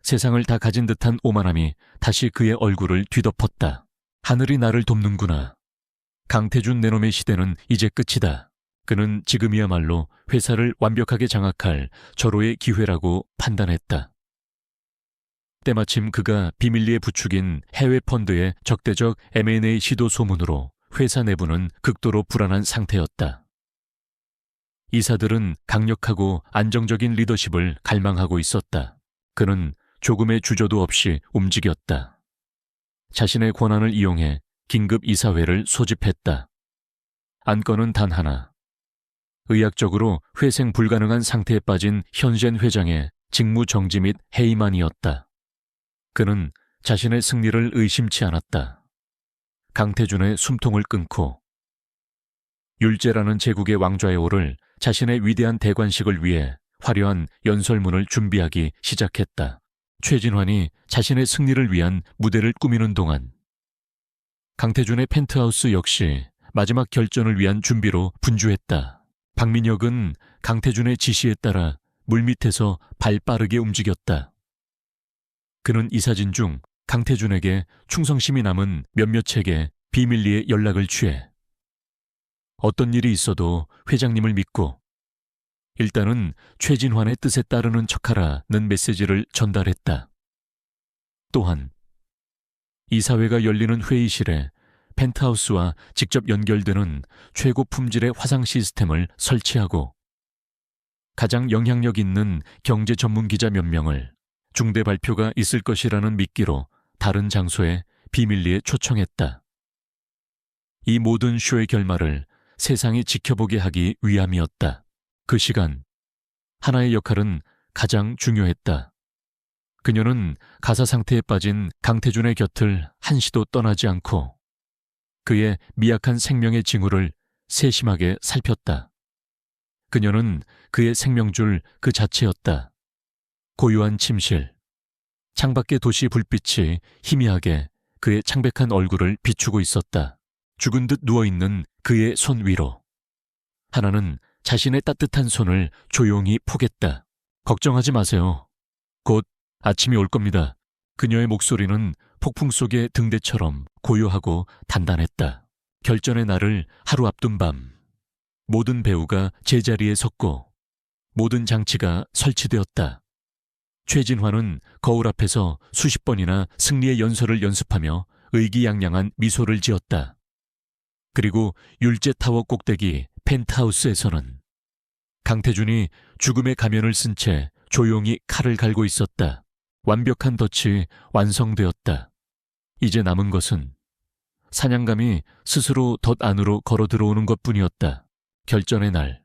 Speaker 1: 세상을 다 가진 듯한 오만함이 다시 그의 얼굴을 뒤덮었다. 하늘이 나를 돕는구나. 강태준 내놈의 시대는 이제 끝이다. 그는 지금이야말로 회사를 완벽하게 장악할 절호의 기회라고 판단했다. 때마침 그가 비밀리에 부추긴 해외 펀드의 적대적 M&A 시도 소문으로 회사 내부는 극도로 불안한 상태였다. 이사들은 강력하고 안정적인 리더십을 갈망하고 있었다. 그는 조금의 주저도 없이 움직였다. 자신의 권한을 이용해 긴급 이사회를 소집했다. 안건은 단 하나. 의학적으로 회생 불가능한 상태에 빠진 현젠 회장의 직무 정지 및 해임안이었다. 그는 자신의 승리를 의심치 않았다. 강태준의 숨통을 끊고 율제라는 제국의 왕좌에 오를 자신의 위대한 대관식을 위해 화려한 연설문을 준비하기 시작했다. 최진환이 자신의 승리를 위한 무대를 꾸미는 동안 강태준의 펜트하우스 역시 마지막 결전을 위한 준비로 분주했다. 박민혁은 강태준의 지시에 따라 물밑에서 발 빠르게 움직였다. 그는 이 사진 중 강태준에게 충성심이 남은 몇몇에게 비밀리에 연락을 취해 어떤 일이 있어도 회장님을 믿고 일단은 최진환의 뜻에 따르는 척하라는 메시지를 전달했다. 또한 이사회가 열리는 회의실에 펜트하우스와 직접 연결되는 최고 품질의 화상 시스템을 설치하고 가장 영향력 있는 경제 전문 기자 몇 명을 중대 발표가 있을 것이라는 미끼로 다른 장소에 비밀리에 초청했다. 이 모든 쇼의 결말을 세상이 지켜보게 하기 위함이었다. 그 시간, 하나의 역할은 가장 중요했다. 그녀는 가사 상태에 빠진 강태준의 곁을 한시도 떠나지 않고 그의 미약한 생명의 징후를 세심하게 살폈다. 그녀는 그의 생명줄 그 자체였다. 고요한 침실, 창밖의 도시 불빛이 희미하게 그의 창백한 얼굴을 비추고 있었다. 죽은 듯 누워있는 그의 손 위로 하나는 자신의 따뜻한 손을 조용히 포겠다. 걱정하지 마세요. 곧 아침이 올 겁니다. 그녀의 목소리는 폭풍 속의 등대처럼 고요하고 단단했다. 결전의 날을 하루 앞둔 밤, 모든 배우가 제자리에 섰고 모든 장치가 설치되었다. 최진환은 거울 앞에서 수십 번이나 승리의 연설을 연습하며 의기양양한 미소를 지었다. 그리고 율제타워 꼭대기 펜트하우스에서는 강태준이 죽음의 가면을 쓴 채 조용히 칼을 갈고 있었다. 완벽한 덫이 완성되었다. 이제 남은 것은 사냥감이 스스로 덫 안으로 걸어 들어오는 것뿐이었다. 결전의 날,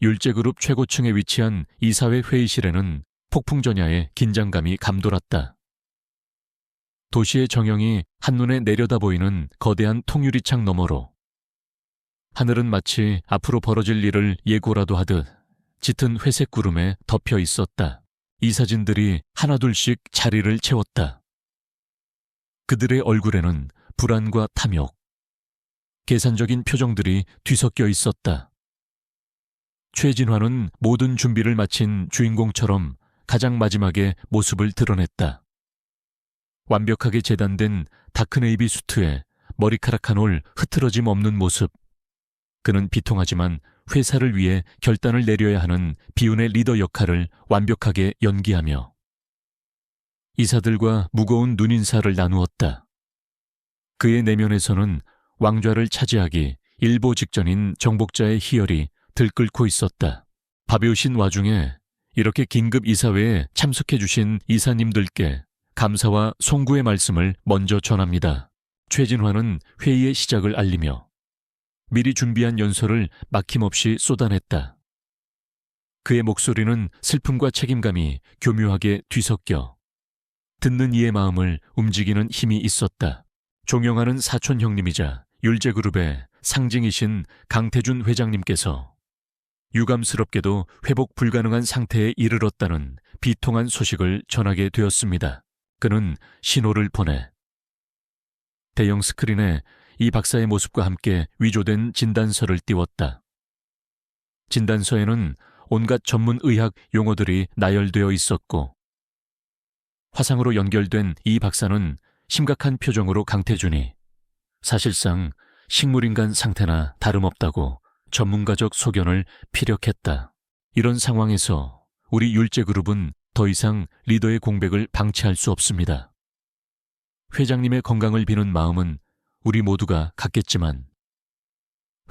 Speaker 1: 율제그룹 최고층에 위치한 이사회 회의실에는 폭풍전야의 긴장감이 감돌았다. 도시의 정형이 한눈에 내려다 보이는 거대한 통유리창 너머로 하늘은 마치 앞으로 벌어질 일을 예고라도 하듯 짙은 회색 구름에 덮여 있었다. 이 사진들이 하나둘씩 자리를 채웠다. 그들의 얼굴에는 불안과 탐욕, 계산적인 표정들이 뒤섞여 있었다. 최진화는 모든 준비를 마친 주인공처럼 가장 마지막에 모습을 드러냈다. 완벽하게 재단된 다크네이비 수트에 머리카락 한 올 흐트러짐 없는 모습. 그는 비통하지만 회사를 위해 결단을 내려야 하는 비운의 리더 역할을 완벽하게 연기하며 이사들과 무거운 눈인사를 나누었다. 그의 내면에서는 왕좌를 차지하기 일보 직전인 정복자의 희열이 들끓고 있었다. 밥이 오신 와중에 이렇게 긴급 이사회에 참석해 주신 이사님들께 감사와 송구의 말씀을 먼저 전합니다. 최진화는 회의의 시작을 알리며 미리 준비한 연설을 막힘없이 쏟아냈다. 그의 목소리는 슬픔과 책임감이 교묘하게 뒤섞여 듣는 이의 마음을 움직이는 힘이 있었다. 존경하는 사촌 형님이자 율제그룹의 상징이신 강태준 회장님께서 유감스럽게도 회복 불가능한 상태에 이르렀다는 비통한 소식을 전하게 되었습니다. 그는 신호를 보내 대형 스크린에 이 박사의 모습과 함께 위조된 진단서를 띄웠다. 진단서에는 온갖 전문 의학 용어들이 나열되어 있었고 화상으로 연결된 이 박사는 심각한 표정으로 강태준이 사실상 식물인간 상태나 다름없다고 전문가적 소견을 피력했다. 이런 상황에서 우리 율제그룹은 더 이상 리더의 공백을 방치할 수 없습니다. 회장님의 건강을 비는 마음은 우리 모두가 같겠지만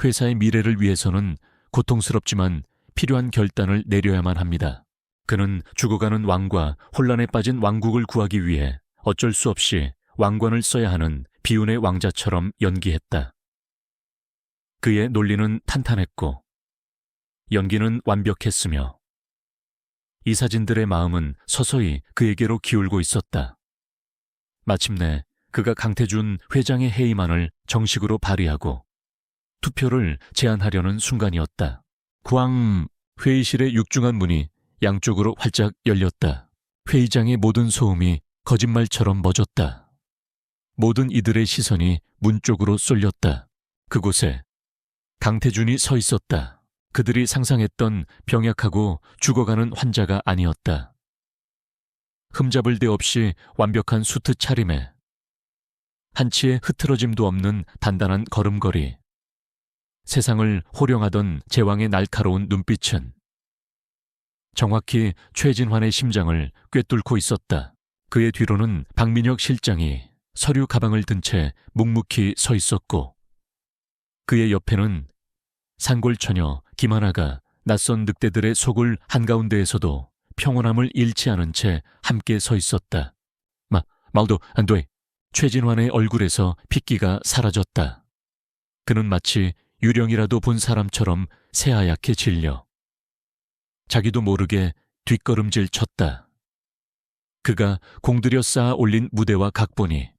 Speaker 1: 회사의 미래를 위해서는 고통스럽지만 필요한 결단을 내려야만 합니다. 그는 죽어가는 왕과 혼란에 빠진 왕국을 구하기 위해 어쩔 수 없이 왕관을 써야 하는 비운의 왕자처럼 연기했다. 그의 논리는 탄탄했고 연기는 완벽했으며 이사진들의 마음은 서서히 그에게로 기울고 있었다. 마침내 그가 강태준 회장의 해임안을 정식으로 발의하고 투표를 제안하려는 순간이었다. 구왕 회의실의 육중한 문이 양쪽으로 활짝 열렸다. 회의장의 모든 소음이 거짓말처럼 멎었다. 모든 이들의 시선이 문 쪽으로 쏠렸다. 그곳에 강태준이 서 있었다. 그들이 상상했던 병약하고 죽어가는 환자가 아니었다. 흠잡을 데 없이 완벽한 수트 차림에 한치의 흐트러짐도 없는 단단한 걸음걸이, 세상을 호령하던 제왕의 날카로운 눈빛은 정확히 최진환의 심장을 꿰뚫고 있었다. 그의 뒤로는 박민혁 실장이 서류 가방을 든 채 묵묵히 서 있었고 그의 옆에는 산골처녀 김하나가 낯선 늑대들의 속을 한가운데에서도 평온함을 잃지 않은 채 함께 서 있었다. 말도 안 돼. 최진환의 얼굴에서 핏기가 사라졌다. 그는 마치 유령이라도 본 사람처럼 새하얗게 질려 자기도 모르게 뒷걸음질 쳤다. 그가 공들여 쌓아 올린 무대와 각본이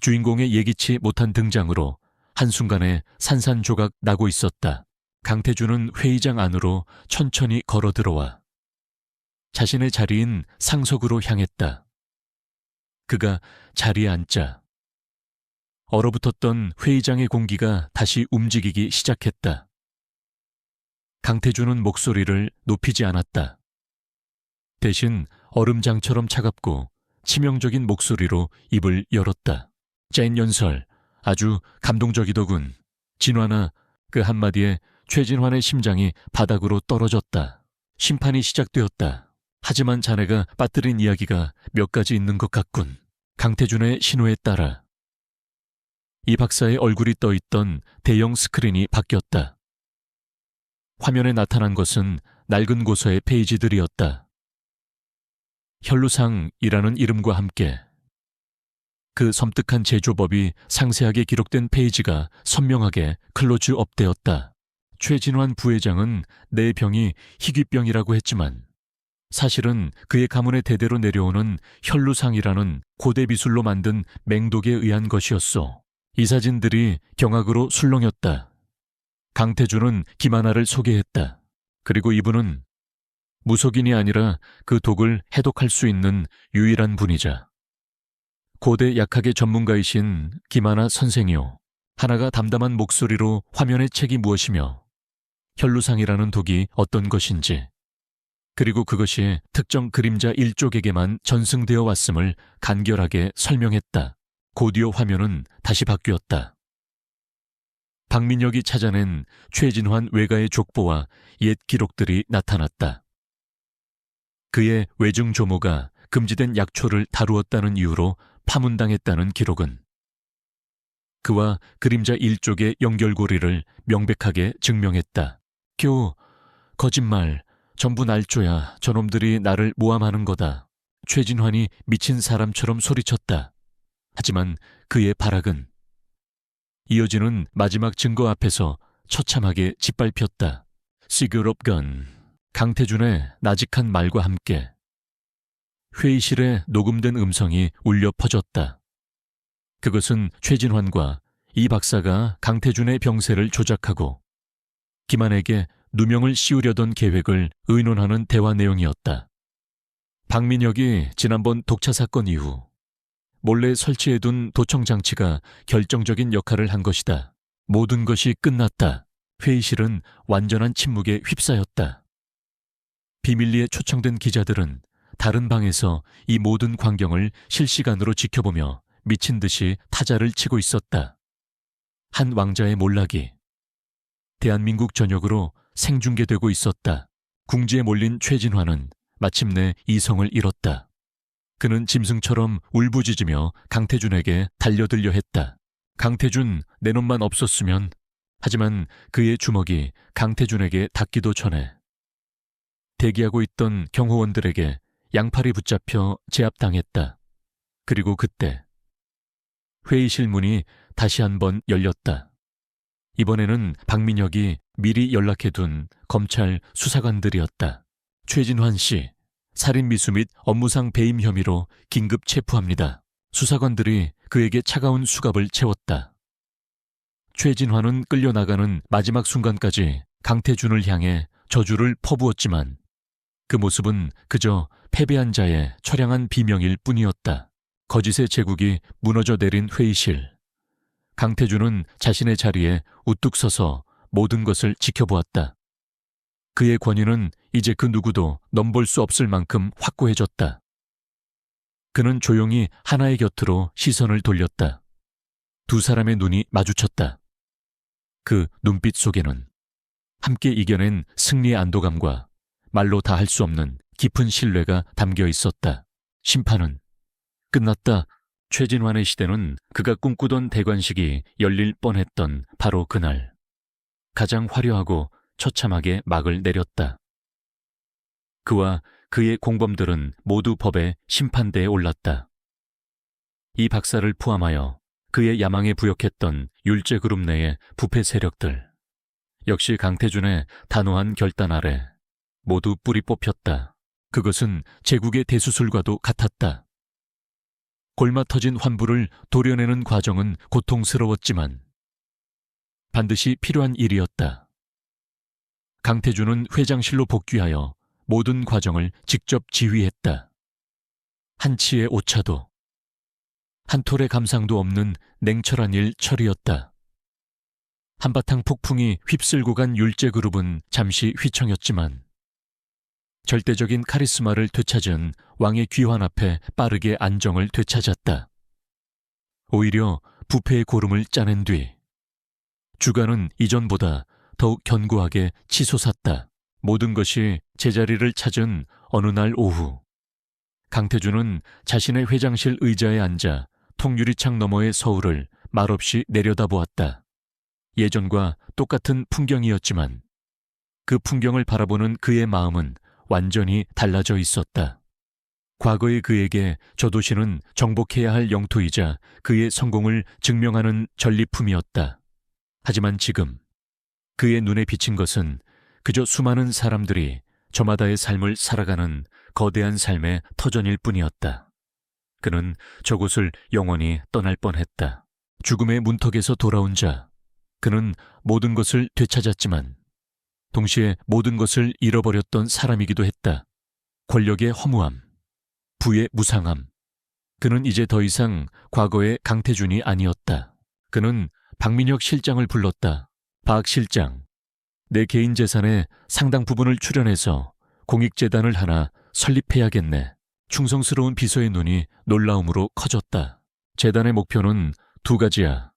Speaker 1: 주인공의 예기치 못한 등장으로 한순간에 산산조각 나고 있었다. 강태준은 회의장 안으로 천천히 걸어 들어와 자신의 자리인 상석으로 향했다. 그가 자리에 앉자 얼어붙었던 회의장의 공기가 다시 움직이기 시작했다. 강태준은 목소리를 높이지 않았다. 대신 얼음장처럼 차갑고 치명적인 목소리로 입을 열었다. 짠 연설, 아주 감동적이더군. 진환아, 그 한마디에 최진환의 심장이 바닥으로 떨어졌다. 심판이 시작되었다. 하지만 자네가 빠뜨린 이야기가 몇 가지 있는 것 같군. 강태준의 신호에 따라 이 박사의 얼굴이 떠있던 대형 스크린이 바뀌었다. 화면에 나타난 것은 낡은 고서의 페이지들이었다. 혈루상이라는 이름과 함께 그 섬뜩한 제조법이 상세하게 기록된 페이지가 선명하게 클로즈업되었다. 최진환 부회장은 내 병이 희귀병이라고 했지만 사실은 그의 가문의 대대로 내려오는 혈루상이라는 고대 미술로 만든 맹독에 의한 것이었소. 이사진들이 경악으로 술렁였다. 강태준은 김하나를 소개했다. 그리고 이분은 무속인이 아니라 그 독을 해독할 수 있는 유일한 분이자 고대 약학의 전문가이신 김하나 선생이요. 하나가 담담한 목소리로 화면의 책이 무엇이며 혈루상이라는 독이 어떤 것인지, 그리고 그것이 특정 그림자 일족에게만 전승되어 왔음을 간결하게 설명했다. 곧이어 화면은 다시 바뀌었다. 박민혁이 찾아낸 최진환 외가의 족보와 옛 기록들이 나타났다. 그의 외증 조모가 금지된 약초를 다루었다는 이유로 파문당했다는 기록은 그와 그림자 일족의 연결고리를 명백하게 증명했다. 겨우 거짓말, 전부 날조야. 저놈들이 나를 모함하는 거다. 최진환이 미친 사람처럼 소리쳤다. 하지만 그의 발악은 이어지는 마지막 증거 앞에서 처참하게 짓밟혔다. 시그럽건, 강태준의 나직한 말과 함께 회의실에 녹음된 음성이 울려 퍼졌다. 그것은 최진환과 이 박사가 강태준의 병세를 조작하고 김한에게 누명을 씌우려던 계획을 의논하는 대화 내용이었다. 박민혁이 지난번 독차 사건 이후 몰래 설치해둔 도청장치가 결정적인 역할을 한 것이다. 모든 것이 끝났다. 회의실은 완전한 침묵에 휩싸였다. 비밀리에 초청된 기자들은 다른 방에서 이 모든 광경을 실시간으로 지켜보며 미친 듯이 타자를 치고 있었다. 한 왕자의 몰락이 대한민국 전역으로 생중계되고 있었다. 궁지에 몰린 최진환은 마침내 이성을 잃었다. 그는 짐승처럼 울부짖으며 강태준에게 달려들려 했다. 강태준, 내 놈만 없었으면. 하지만 그의 주먹이 강태준에게 닿기도 전에 대기하고 있던 경호원들에게 양팔이 붙잡혀 제압당했다. 그리고 그때 회의실 문이 다시 한번 열렸다. 이번에는 박민혁이 미리 연락해둔 검찰 수사관들이었다. 최진환 씨, 살인미수 및 업무상 배임 혐의로 긴급 체포합니다. 수사관들이 그에게 차가운 수갑을 채웠다. 최진환은 끌려나가는 마지막 순간까지 강태준을 향해 저주를 퍼부었지만 그 모습은 그저 패배한 자의 처량한 비명일 뿐이었다. 거짓의 제국이 무너져 내린 회의실. 강태준은 자신의 자리에 우뚝 서서 모든 것을 지켜보았다. 그의 권위는 이제 그 누구도 넘볼 수 없을 만큼 확고해졌다. 그는 조용히 하나의 곁으로 시선을 돌렸다. 두 사람의 눈이 마주쳤다. 그 눈빛 속에는 함께 이겨낸 승리의 안도감과 말로 다 할 수 없는 깊은 신뢰가 담겨 있었다. 심판은 끝났다. 최진환의 시대는 그가 꿈꾸던 대관식이 열릴 뻔했던 바로 그날 가장 화려하고 처참하게 막을 내렸다. 그와 그의 공범들은 모두 법의 심판대에 올랐다. 이 박사를 포함하여 그의 야망에 부역했던 율제그룹 내의 부패 세력들, 역시 강태준의 단호한 결단 아래 모두 뿌리 뽑혔다. 그것은 제국의 대수술과도 같았다. 골마 터진 환부를 도려내는 과정은 고통스러웠지만 반드시 필요한 일이었다. 강태준은 회장실로 복귀하여 모든 과정을 직접 지휘했다. 한치의 오차도, 한 톨의 감상도 없는 냉철한 일 처리였다. 한바탕 폭풍이 휩쓸고 간 율제그룹은 잠시 휘청였지만 절대적인 카리스마를 되찾은 왕의 귀환 앞에 빠르게 안정을 되찾았다. 오히려 부패의 고름을 짜낸 뒤 주가는 이전보다 더욱 견고하게 치솟았다. 모든 것이 제자리를 찾은 어느 날 오후, 강태준은 자신의 회장실 의자에 앉아 통유리창 너머의 서울을 말없이 내려다보았다. 예전과 똑같은 풍경이었지만 그 풍경을 바라보는 그의 마음은 완전히 달라져 있었다. 과거의 그에게 저 도시는 정복해야 할 영토이자 그의 성공을 증명하는 전리품이었다. 하지만 지금 그의 눈에 비친 것은 그저 수많은 사람들이 저마다의 삶을 살아가는 거대한 삶의 터전일 뿐이었다. 그는 저곳을 영원히 떠날 뻔했다. 죽음의 문턱에서 돌아온 자, 그는 모든 것을 되찾았지만 동시에 모든 것을 잃어버렸던 사람이기도 했다. 권력의 허무함, 부의 무상함. 그는 이제 더 이상 과거의 강태준이 아니었다. 그는 박민혁 실장을 불렀다. 박 실장, 내 개인 재산의 상당 부분을 출연해서 공익재단을 하나 설립해야겠네. 충성스러운 비서의 눈이 놀라움으로 커졌다. 재단의 목표는 두 가지야.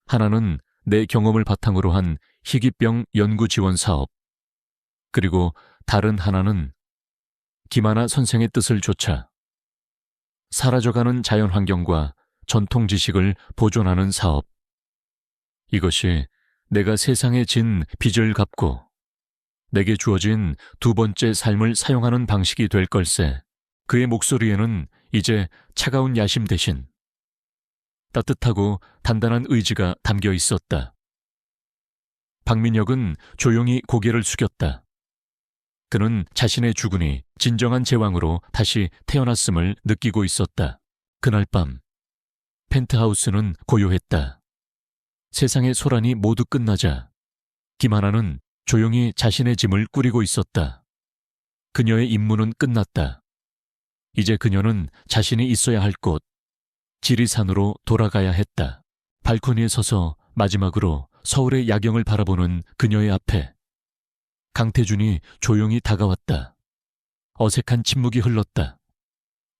Speaker 1: 하나는 내 경험을 바탕으로 한 희귀병 연구 지원 사업. 그리고 다른 하나는 김하나 선생의 뜻을 좇아 사라져가는 자연환경과 전통 지식을 보존하는 사업. 이것이 내가 세상에 진 빚을 갚고 내게 주어진 두 번째 삶을 사용하는 방식이 될 걸세. 그의 목소리에는 이제 차가운 야심 대신 따뜻하고 단단한 의지가 담겨 있었다. 박민혁은 조용히 고개를 숙였다. 그는 자신의 주군이 진정한 제왕으로 다시 태어났음을 느끼고 있었다. 그날 밤 펜트하우스는 고요했다. 세상의 소란이 모두 끝나자 김하나는 조용히 자신의 짐을 꾸리고 있었다. 그녀의 임무는 끝났다. 이제 그녀는 자신이 있어야 할 곳, 지리산으로 돌아가야 했다. 발코니에 서서 마지막으로 서울의 야경을 바라보는 그녀의 앞에 강태준이 조용히 다가왔다. 어색한 침묵이 흘렀다.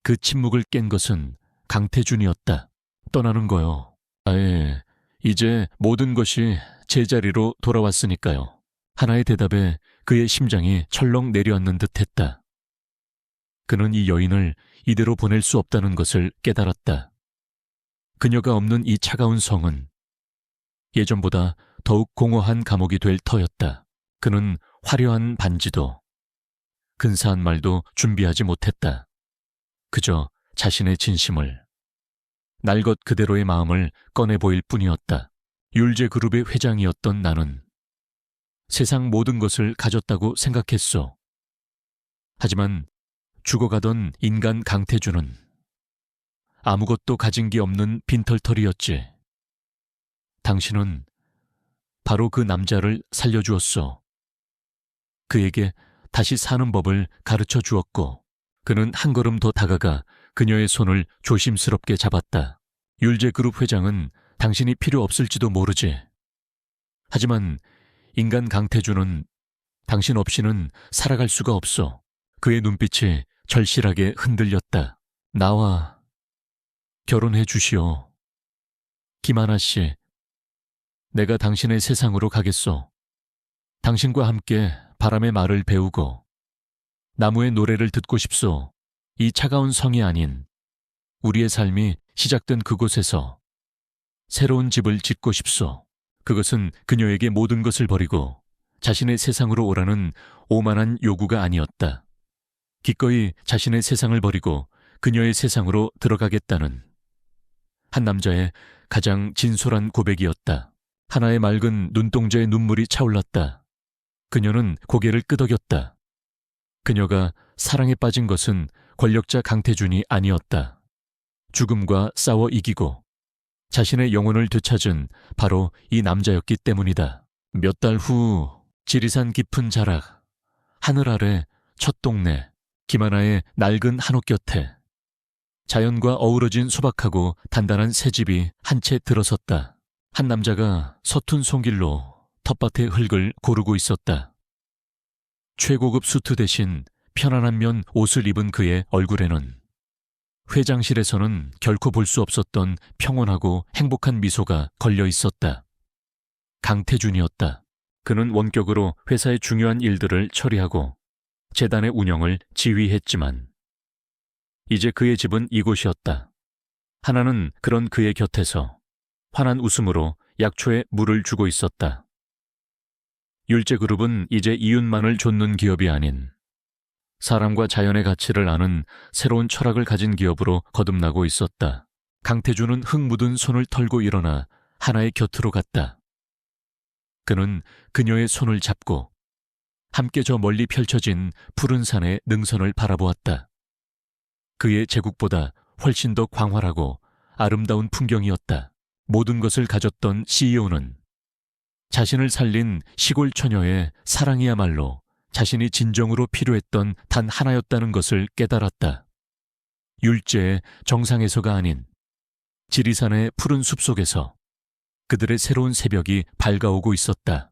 Speaker 1: 그 침묵을 깬 것은 강태준이었다. 떠나는 거요. 아예, 이제 모든 것이 제자리로 돌아왔으니까요. 하나의 대답에 그의 심장이 철렁 내려앉는 듯 했다. 그는 이 여인을 이대로 보낼 수 없다는 것을 깨달았다. 그녀가 없는 이 차가운 성은 예전보다 더욱 공허한 감옥이 될 터였다. 그는 화려한 반지도 근사한 말도 준비하지 못했다. 그저 자신의 진심을, 날 것 그대로의 마음을 꺼내 보일 뿐이었다. 율제그룹의 회장이었던 나는 세상 모든 것을 가졌다고 생각했소. 하지만 죽어가던 인간 강태준은 아무것도 가진 게 없는 빈털터리였지. 당신은 바로 그 남자를 살려주었소. 그에게 다시 사는 법을 가르쳐 주었고, 그는 한 걸음 더 다가가 그녀의 손을 조심스럽게 잡았다. 율제그룹 회장은 당신이 필요 없을지도 모르지. 하지만 인간 강태준은 당신 없이는 살아갈 수가 없어. 그의 눈빛이 절실하게 흔들렸다. 나와 결혼해 주시오. 김하나 씨, 내가 당신의 세상으로 가겠소. 당신과 함께 바람의 말을 배우고 나무의 노래를 듣고 싶소. 이 차가운 성이 아닌 우리의 삶이 시작된 그곳에서 새로운 집을 짓고 싶소. 그것은 그녀에게 모든 것을 버리고 자신의 세상으로 오라는 오만한 요구가 아니었다. 기꺼이 자신의 세상을 버리고 그녀의 세상으로 들어가겠다는 한 남자의 가장 진솔한 고백이었다. 하나의 맑은 눈동자의 눈물이 차올랐다. 그녀는 고개를 끄덕였다. 그녀가 사랑에 빠진 것은 권력자 강태준이 아니었다. 죽음과 싸워 이기고 자신의 영혼을 되찾은 바로 이 남자였기 때문이다. 몇 달 후 지리산 깊은 자락, 하늘 아래 첫 동네, 김하나의 낡은 한옥 곁에 자연과 어우러진 소박하고 단단한 새 집이 한 채 들어섰다. 한 남자가 서툰 손길로 텃밭의 흙을 고르고 있었다. 최고급 수트 대신 편안한 면 옷을 입은 그의 얼굴에는 회장실에서는 결코 볼 수 없었던 평온하고 행복한 미소가 걸려 있었다. 강태준이었다. 그는 원격으로 회사의 중요한 일들을 처리하고 재단의 운영을 지휘했지만 이제 그의 집은 이곳이었다. 하나는 그런 그의 곁에서 환한 웃음으로 약초에 물을 주고 있었다. 율제그룹은 이제 이윤만을 좇는 기업이 아닌 사람과 자연의 가치를 아는 새로운 철학을 가진 기업으로 거듭나고 있었다. 강태준은 흙 묻은 손을 털고 일어나 하나의 곁으로 갔다. 그는 그녀의 손을 잡고 함께 저 멀리 펼쳐진 푸른 산의 능선을 바라보았다. 그의 제국보다 훨씬 더 광활하고 아름다운 풍경이었다. 모든 것을 가졌던 CEO는 자신을 살린 시골 처녀의 사랑이야말로 자신이 진정으로 필요했던 단 하나였다는 것을 깨달았다. 율제의 정상에서가 아닌 지리산의 푸른 숲속에서 그들의 새로운 새벽이 밝아오고 있었다.